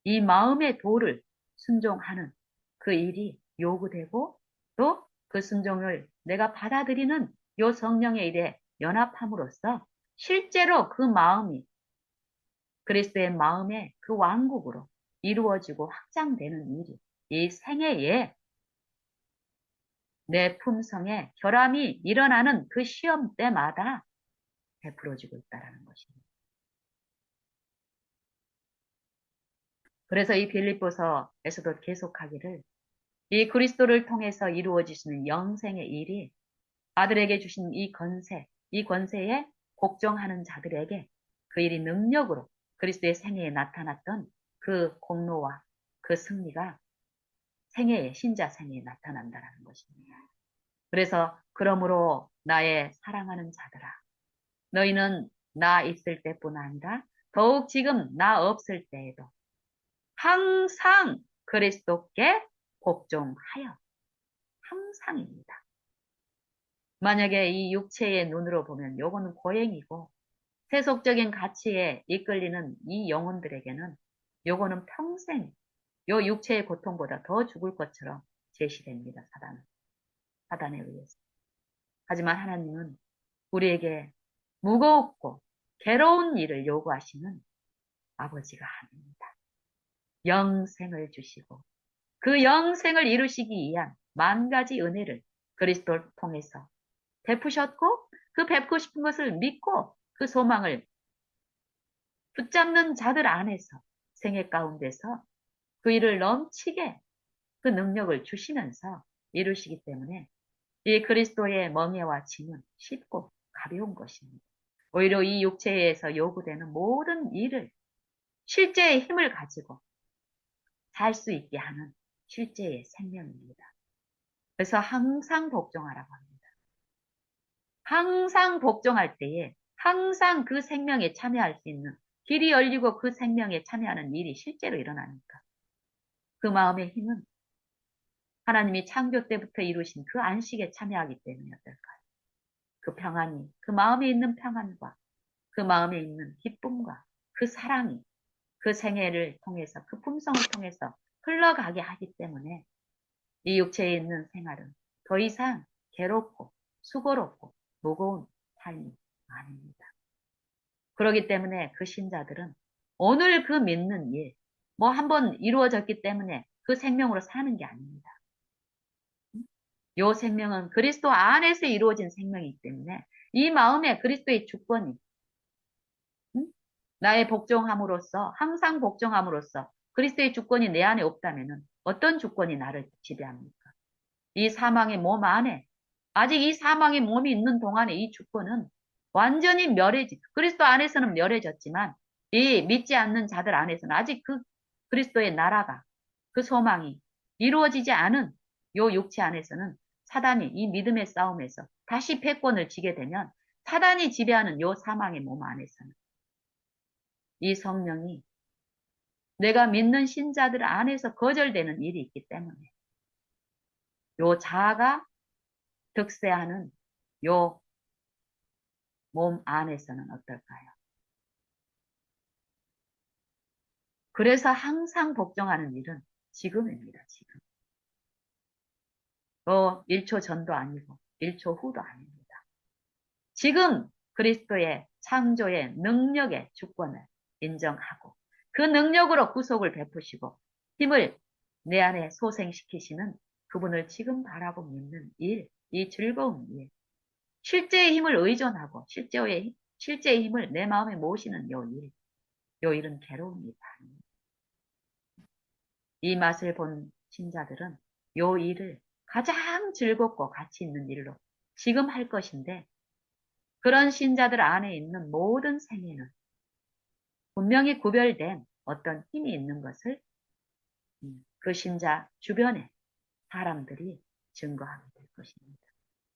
[SPEAKER 1] 이 마음의 도를 순종하는 그 일이 요구되고 또 그 순종을 내가 받아들이는 요 성령의 일에 연합함으로써 실제로 그 마음이 그리스도의 마음에 그 왕국으로 이루어지고 확장되는 일이 이 생애에 내 품성에 결함이 일어나는 그 시험 때마다 베풀어지고 있다는 것입니다. 그래서 이 빌립보서에서도 계속하기를 이 그리스도를 통해서 이루어지시는 영생의 일이 아들에게 주신 이 권세에 복종하는 자들에게 그 일이 능력으로 그리스도의 생애에 나타났던 그 공로와 그 승리가 신자 생애에 나타난다는 것입니다. 그래서 그러므로 나의 사랑하는 자들아, 너희는 나 있을 때뿐 아니라 더욱 지금 나 없을 때에도 항상 그리스도께 복종하여 항상입니다. 만약에 이 육체의 눈으로 보면 요거는 고행이고 세속적인 가치에 이끌리는 이 영혼들에게는 요거는 평생 요 육체의 고통보다 더 죽을 것처럼 제시됩니다. 사단에 의해서. 하지만 하나님은 우리에게 무겁고 괴로운 일을 요구하시는 아버지가 아닙니다. 영생을 주시고 그 영생을 이루시기 위한 만 가지 은혜를 그리스도를 통해서 베푸셨고 그 베푸고 싶은 것을 믿고 그 소망을 붙잡는 자들 안에서 생애 가운데서 그 일을 넘치게 그 능력을 주시면서 이루시기 때문에 이 그리스도의 멍에와 짐은 쉽고 가벼운 것입니다. 오히려 이 육체에서 요구되는 모든 일을 실제의 힘을 가지고 살 수 있게 하는 실제의 생명입니다. 그래서 항상 복종하라고 합니다. 항상 복종할 때에 항상 그 생명에 참여할 수 있는 길이 열리고 그 생명에 참여하는 일이 실제로 일어나니까 그 마음의 힘은 하나님이 창조 때부터 이루신 그 안식에 참여하기 때문에 어떨까요? 그 평안이, 그 마음에 있는 평안과 그 마음에 있는 기쁨과 그 사랑이 그 생애를 통해서 그 품성을 통해서 흘러가게 하기 때문에 이 육체에 있는 생활은 더 이상 괴롭고 수고롭고 무거운 삶이 아닙니다. 그렇기 때문에 그 신자들은 오늘 그 믿는 일, 뭐 한번 이루어졌기 때문에 그 생명으로 사는 게 아닙니다. 요 생명은 그리스도 안에서 이루어진 생명이기 때문에 이 마음에 그리스도의 주권이 나의 복종함으로써 항상 복종함으로써 그리스도의 주권이 내 안에 없다면 어떤 주권이 나를 지배합니까? 이 사망의 몸 안에 아직 이 사망의 몸이 있는 동안에 이 주권은 완전히 그리스도 안에서는 멸해졌지만 이 믿지 않는 자들 안에서는 아직 그 그리스도의 나라가 그 소망이 이루어지지 않은 요 육체 안에서는 사단이 이 믿음의 싸움에서 다시 패권을 쥐게 되면 사단이 지배하는 요 사망의 몸 안에서는 이 성령이 내가 믿는 신자들 안에서 거절되는 일이 있기 때문에 요 자아가 득세하는 요 몸 안에서는 어떨까요? 그래서 항상 복종하는 일은 지금입니다. 지금. 1초 전도 아니고 1초 후도 아닙니다. 지금 그리스도의 창조의 능력의 주권을 인정하고 그 능력으로 구속을 베푸시고 힘을 내 안에 소생시키시는 그분을 지금 바라고 믿는 일, 이 즐거운 일, 실제의 힘을 의존하고 실제의 힘을 내 마음에 모시는 요 일은 괴로운 일이 아닙니다. 이 맛을 본 신자들은 요 일을 가장 즐겁고 가치 있는 일로 지금 할 것인데 그런 신자들 안에 있는 모든 생애는 분명히 구별된 어떤 힘이 있는 것을 그 신자 주변에 사람들이 증거하게 될 것입니다.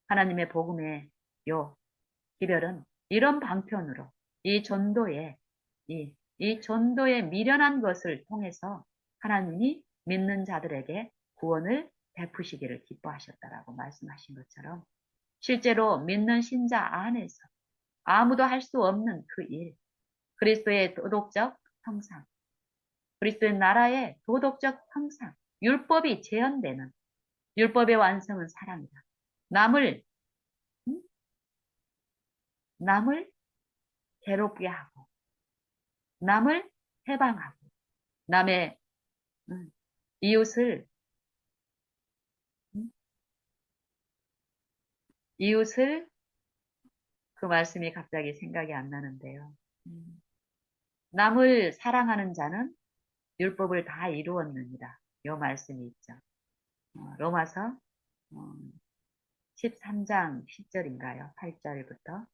[SPEAKER 1] 하나님의 복음의 요 기별은 이런 방편으로 이 전도의 미련한 것을 통해서 하나님이 믿는 자들에게 구원을 베푸시기를 기뻐하셨다라고 말씀하신 것처럼 실제로 믿는 신자 안에서 아무도 할 수 없는 그 일, 그리스도의 도덕적 형상, 그리스도의 나라의 도덕적 형상, 율법이 재현되는 율법의 완성은 사랑이다. 남을 남을 괴롭게 하고 남을 해방하고 남의 음, 이웃을 음, 이웃을 그 말씀이 갑자기 생각이 안 나는데요. 음, 남을 사랑하는 자는 율법을 다 이루었느니라. 요 말씀이 있죠. 로마서 어, 13장 10절인가요? 8절부터.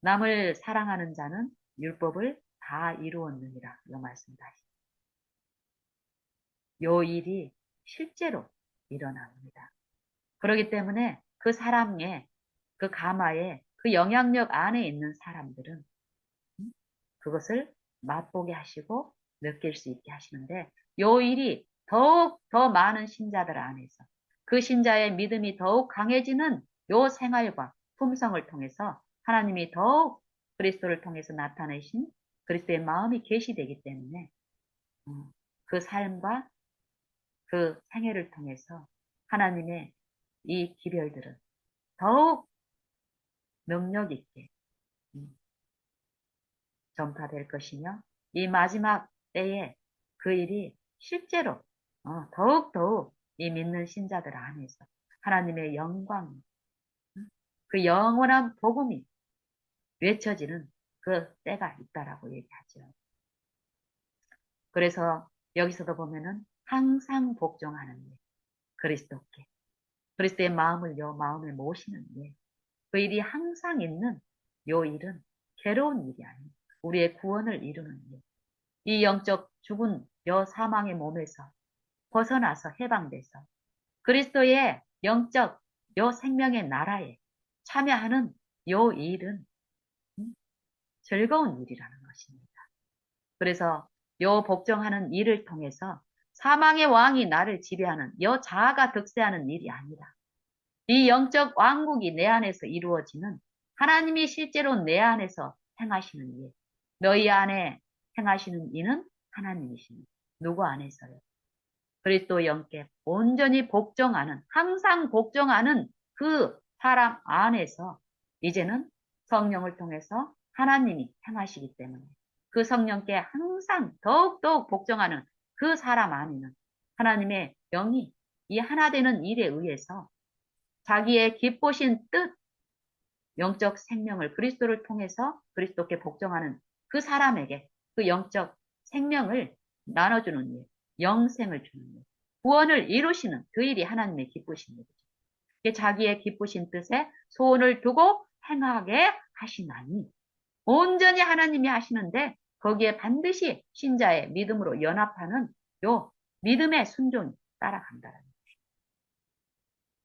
[SPEAKER 1] 남을 사랑하는 자는 율법을 다 이루었느니라. 요 말씀 다시. 요 일이 실제로 일어납니다. 그렇기 때문에 그 사람의 그 가마에 그 영향력 안에 있는 사람들은 그것을 맛보게 하시고 느낄 수 있게 하시는데 요 일이 더욱 더 많은 신자들 안에서 그 신자의 믿음이 더욱 강해지는 요 생활과 품성을 통해서 하나님이 더욱 그리스도를 통해서 나타내신 그리스도의 마음이 계시되기 때문에 그 삶과 그 생애를 통해서 하나님의 이 기별들은 더욱 능력 있게 음, 전파될 것이며 이 마지막 때에 그 일이 실제로 더욱더욱 이 믿는 신자들 안에서 하나님의 영광, 그 영원한 복음이 외쳐지는 그 때가 있다라고 얘기하죠. 그래서 여기서도 보면은 항상 복종하는 일, 그리스도께, 그리스도의 마음을 요 마음에 모시는 일, 그 일이 항상 있는 요 일은 괴로운 일이 아니에요. 우리의 구원을 이루는 일. 이 영적 죽은 요 사망의 몸에서 벗어나서 해방돼서 그리스도의 영적 요 생명의 나라에 참여하는 요 일은 즐거운 일이라는 것입니다. 그래서 요 복종하는 일을 통해서 사망의 왕이 나를 지배하는 요 자아가 득세하는 일이 아니라 이 영적 왕국이 내 안에서 이루어지는 하나님이 실제로 내 안에서 행하시는 일, 너희 안에 행하시는 이는 하나님이십니다. 누구 안에서요? 그리스도 영께 온전히 복종하는, 항상 복종하는 그 사람 안에서 이제는 성령을 통해서 하나님이 행하시기 때문에 그 성령께 항상 더욱더욱 복종하는 그 사람 안에는 하나님의 영이 이 하나 되는 일에 의해서 자기의 기쁘신 뜻, 영적 생명을 그리스도를 통해서 그리스도께 복종하는 그 사람에게 그 영적 생명을 나눠주는 일, 영생을 주는 일, 구원을 이루시는 그 일이 하나님의 기쁘신 일이죠. 자기의 기쁘신 뜻에 소원을 두고 행하게 하시나니 온전히 하나님이 하시는데 거기에 반드시 신자의 믿음으로 연합하는 요 믿음의 순종이 따라간다는 거예요.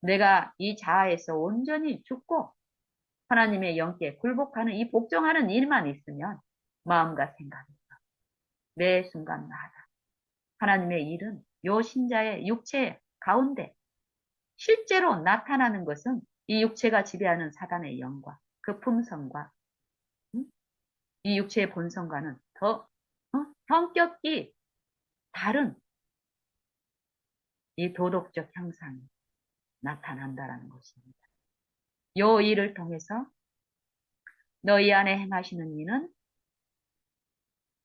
[SPEAKER 1] 내가 이 자아에서 온전히 죽고 하나님의 영께 굴복하는 이 복종하는 일만 있으면 마음과 생각에서 매 순간마다 하나님의 일은 요 신자의 육체 가운데 실제로 나타나는 것은 이 육체가 지배하는 사단의 영과 그 품성과 이 육체의 본성과는 더 성격이 다른 이 도덕적 형상이 나타난다라는 것입니다. 요 일을 통해서 너희 안에 행하시는 이는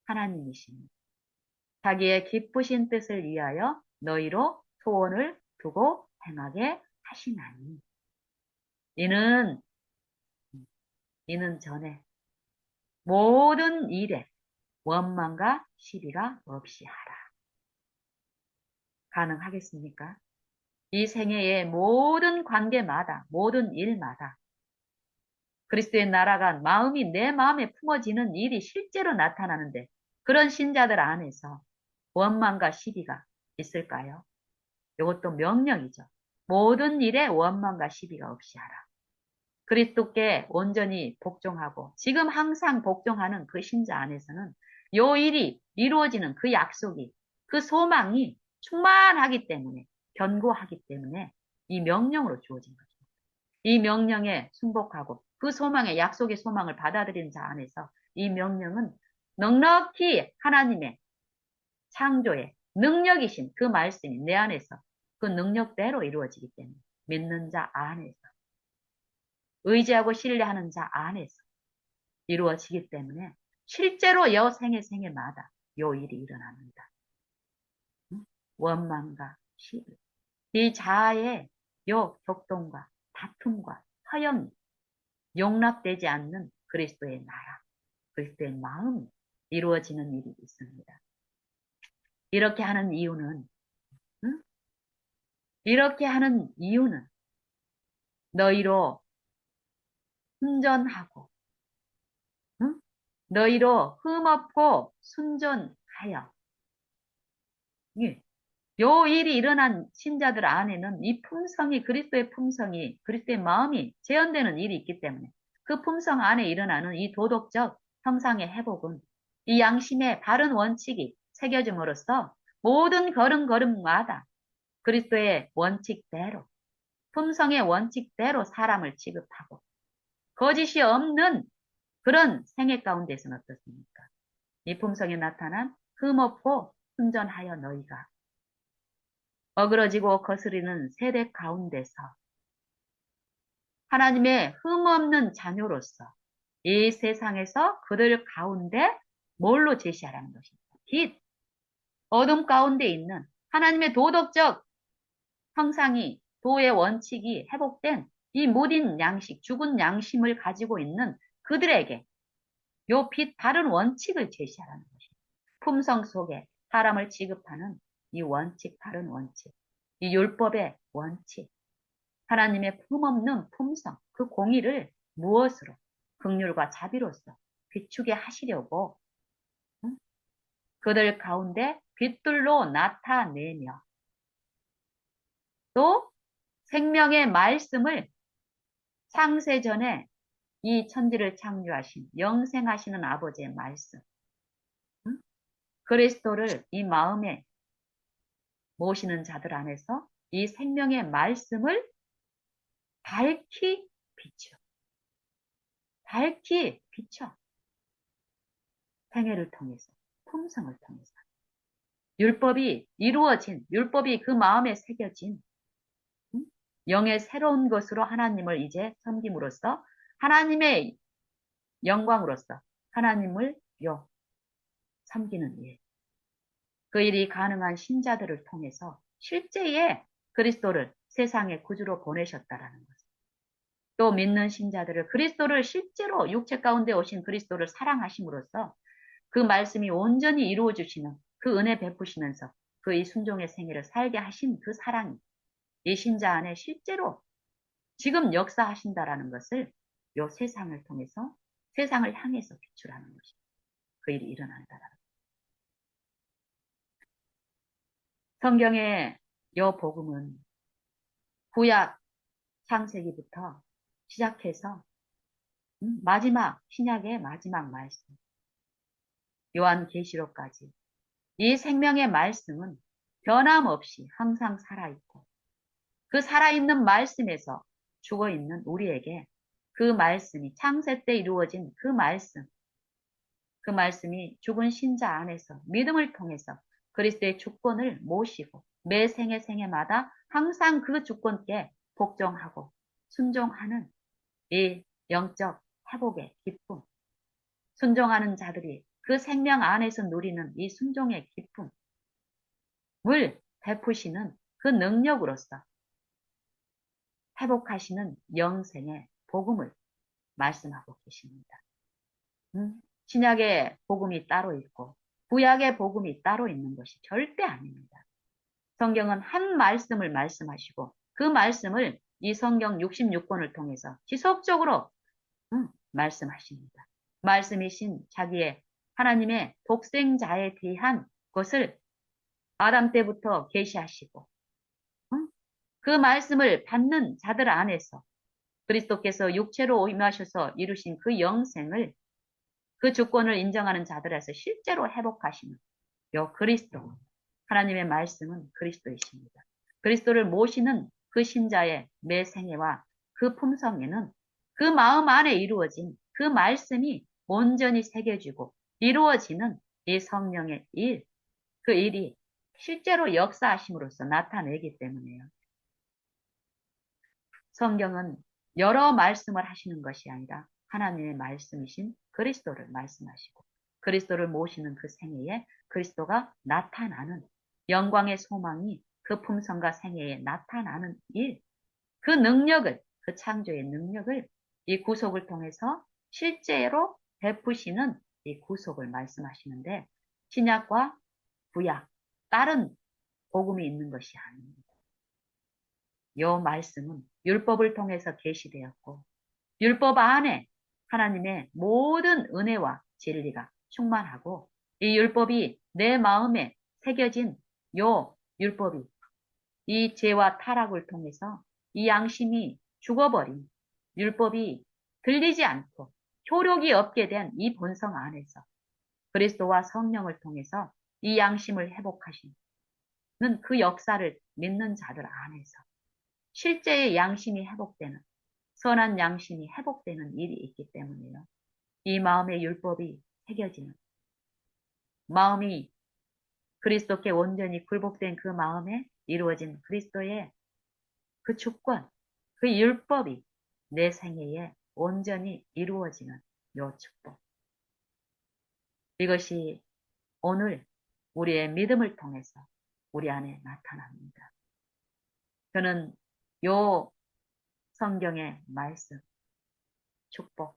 [SPEAKER 1] 하나님이십니다. 자기의 기쁘신 뜻을 위하여 너희로 소원을 두고 행하게 하시나니 이는 전에 모든 일에 원망과 시비가 없이 하라. 가능하겠습니까? 이 생애의 모든 관계마다 모든 일마다 그리스도의 나라가 마음이 내 마음에 품어지는 일이 실제로 나타나는데 그런 신자들 안에서 원망과 시비가 있을까요? 이것도 명령이죠. 모든 일에 원망과 시비가 없이 하라. 그리스도께 온전히 복종하고 지금 항상 복종하는 그 신자 안에서는 요 일이 이루어지는 그 약속이 그 소망이 충만하기 때문에 견고하기 때문에 이 명령으로 주어진 거죠. 이 명령에 순복하고 그 소망의 약속의 소망을 받아들이는 자 안에서 이 명령은 넉넉히 하나님의 창조의 능력이신 그 말씀이 내 안에서 그 능력대로 이루어지기 때문에 믿는 자 안에서 의지하고 신뢰하는 자 안에서 이루어지기 때문에 실제로 여 생애마다 요 일이 일어납니다. 원망과 시비, 이 자아의 요 격동과 다툼과 허영이 용납되지 않는 그리스도의 나라, 그리스도의 마음이 이루어지는 일이 있습니다. 이렇게 하는 이유는, 응? 이렇게 하는 이유는 너희로 순전하고, 응? 너희로 흠없고 순전하여, 예. 요 일이 일어난 신자들 안에는 이 품성이, 그리스도의 품성이, 그리스도의 마음이 재현되는 일이 있기 때문에 그 품성 안에 일어나는 이 도덕적 형상의 회복은 이 양심의 바른 원칙이 새겨짐으로써 모든 걸음걸음마다 그리스도의 원칙대로, 품성의 원칙대로 사람을 취급하고 거짓이 없는 그런 생애 가운데서는 어떻습니까? 이 품성에 나타난 흠없고 순전하여 너희가 어그러지고 거스리는 세대 가운데서 하나님의 흠없는 자녀로서 이 세상에서 그들 가운데 뭘로 제시하라는 것입니다. 빛, 어둠 가운데 있는 하나님의 도덕적 형상이, 도의 원칙이 회복된 이 무딘 양식, 죽은 양심을 가지고 있는 그들에게 요 빛 바른 원칙을 제시하라는 것입니다. 품성 속에 사람을 취급하는 이 원칙, 바른 원칙, 이 율법의 원칙, 하나님의 품없는 품성, 그 공의를 무엇으로? 긍휼과 자비로서 비추게 하시려고 응? 그들 가운데 빛들로 나타내며 또 생명의 말씀을 창세전에 이 천지를 창조하신 영생하시는 아버지의 말씀, 응? 그리스도를 이 마음에 모시는 자들 안에서 이 생명의 말씀을 밝히 비춰, 밝히 비춰, 생애를 통해서, 품성을 통해서. 율법이 이루어진, 율법이 그 마음에 새겨진 응? 영의 새로운 것으로 하나님을 이제 섬김으로써 하나님의 영광으로서 하나님을 섬기는 일. 그 일이 가능한 신자들을 통해서 실제의 그리스도를 세상의 구주로 보내셨다라는 것. 또 믿는 신자들을 그리스도를 실제로 육체 가운데 오신 그리스도를 사랑하심으로써 그 말씀이 온전히 이루어 주시는 그 은혜 베푸시면서 그 이 순종의 생애를 살게 하신 그 사랑이 이 신자 안에 실제로 지금 역사하신다라는 것을 요 세상을 통해서 세상을 향해서 비추라는 것이 그 일이 일어난다라는 것. 성경의 요 복음은 구약 창세기부터 시작해서 마지막 신약의 마지막 말씀 요한계시록까지 이 생명의 말씀은 변함없이 항상 살아있고 그 살아있는 말씀에서 죽어있는 우리에게 그 말씀이 창세 때 이루어진 그 말씀이 죽은 신자 안에서 믿음을 통해서 그리스도의 주권을 모시고 매 생애마다 항상 그 주권께 복종하고 순종하는 이 영적 회복의 기쁨, 순종하는 자들이 그 생명 안에서 누리는 이 순종의 기쁨을 베푸시는 그 능력으로서 회복하시는 영생의 복음을 말씀하고 계십니다. 신약의 복음이 따로 있고 구약의 복음이 따로 있는 것이 절대 아닙니다. 성경은 한 말씀을 말씀하시고 그 말씀을 이 성경 66권을 통해서 지속적으로 말씀하십니다. 말씀이신 자기의 하나님의 독생자에 대한 것을 아담 때부터 계시하시고 그 말씀을 받는 자들 안에서 그리스도께서 육체로 임하셔서 이루신 그 영생을 그 주권을 인정하는 자들에서 실제로 회복하시는 요 그리스도 하나님의 말씀은 그리스도이십니다. 그리스도를 모시는 그 신자의 매 생애와 그 품성에는 그 마음 안에 이루어진 그 말씀이 온전히 새겨지고 이루어지는 이 성령의 일, 그 일이 실제로 역사하심으로써 나타내기 때문에요. 성경은 여러 말씀을 하시는 것이 아니라 하나님의 말씀이신 그리스도를 말씀하시고 그리스도를 모시는 그 생애에 그리스도가 나타나는 영광의 소망이 그 품성과 생애에 나타나는 일, 그 능력을, 그 창조의 능력을 이 구속을 통해서 실제로 베푸시는 이 구속을 말씀하시는데 신약과 구약, 다른 복음이 있는 것이 아닙니다. 이 말씀은 율법을 통해서 계시되었고 율법 안에 하나님의 모든 은혜와 진리가 충만하고 이 율법이 내 마음에 새겨진 요 율법이 이 죄와 타락을 통해서 이 양심이 죽어버린 율법이 들리지 않고 효력이 없게 된 이 본성 안에서 그리스도와 성령을 통해서 이 양심을 회복하시는 그 역사를 믿는 자들 안에서 실제의 양심이 회복되는 선한 양심이 회복되는 일이 있기 때문에요. 이 마음의 율법이 새겨지는 마음이 그리스도께 온전히 굴복된 그 마음에 이루어진 그리스도의 그 주권, 그 율법이 내 생애에 온전히 이루어지는 요 축복. 이것이 오늘 우리의 믿음을 통해서 우리 안에 나타납니다. 저는 요 성경의 말씀, 축복,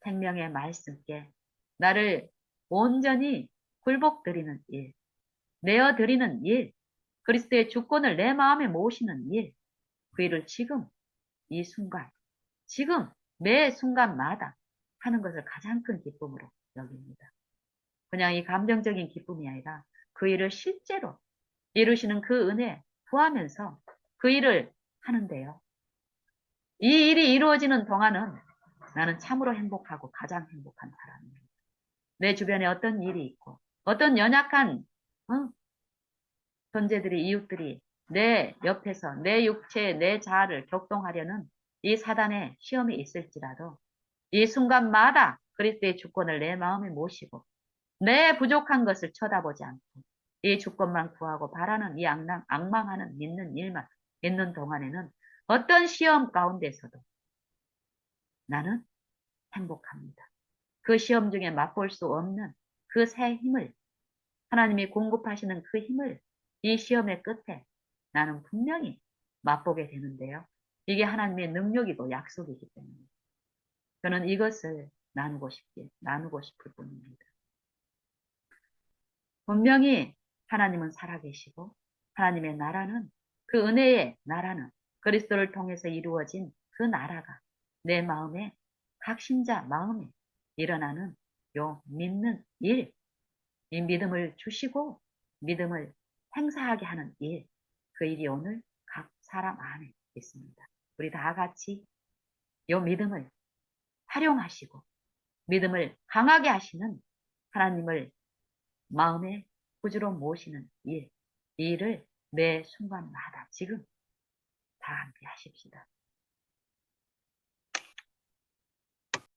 [SPEAKER 1] 생명의 말씀께 나를 온전히 굴복드리는 일, 내어드리는 일, 그리스도의 주권을 내 마음에 모시는 일, 그 일을 지금 이 순간, 지금 매 순간마다 하는 것을 가장 큰 기쁨으로 여깁니다. 그냥 이 감정적인 기쁨이 아니라 그 일을 실제로 이루시는 그 은혜 구하면서 그 일을 하는데요. 이 일이 이루어지는 동안은 나는 참으로 행복하고 가장 행복한 사람입니다. 내 주변에 어떤 일이 있고 어떤 연약한 존재들이 이웃들이 내 옆에서 내 육체 내 자아를 격동하려는 이 사단의 시험이 있을지라도 이 순간마다 그리스도의 주권을 내 마음에 모시고 내 부족한 것을 쳐다보지 않고 이 주권만 구하고 바라는 이 악망하는 믿는 일만 있는 동안에는 어떤 시험 가운데서도 나는 행복합니다. 그 시험 중에 맛볼 수 없는 그 새 힘을 하나님이 공급하시는 그 힘을 이 시험의 끝에 나는 분명히 맛보게 되는데요. 이게 하나님의 능력이고 약속이기 때문에 저는 이것을 나누고 싶을 뿐입니다. 분명히 하나님은 살아계시고 하나님의 나라는 그 은혜의 나라는 그리스도를 통해서 이루어진 그 나라가 내 마음에 각 신자 마음에 일어나는 요 믿는 일, 이 믿음을 주시고 믿음을 행사하게 하는 일, 그 일이 오늘 각 사람 안에 있습니다. 우리 다 같이 요 믿음을 활용하시고 믿음을 강하게 하시는 하나님을 마음에 구주로 모시는 일, 이 일을 매 순간마다 지금 다 함께 하십시다.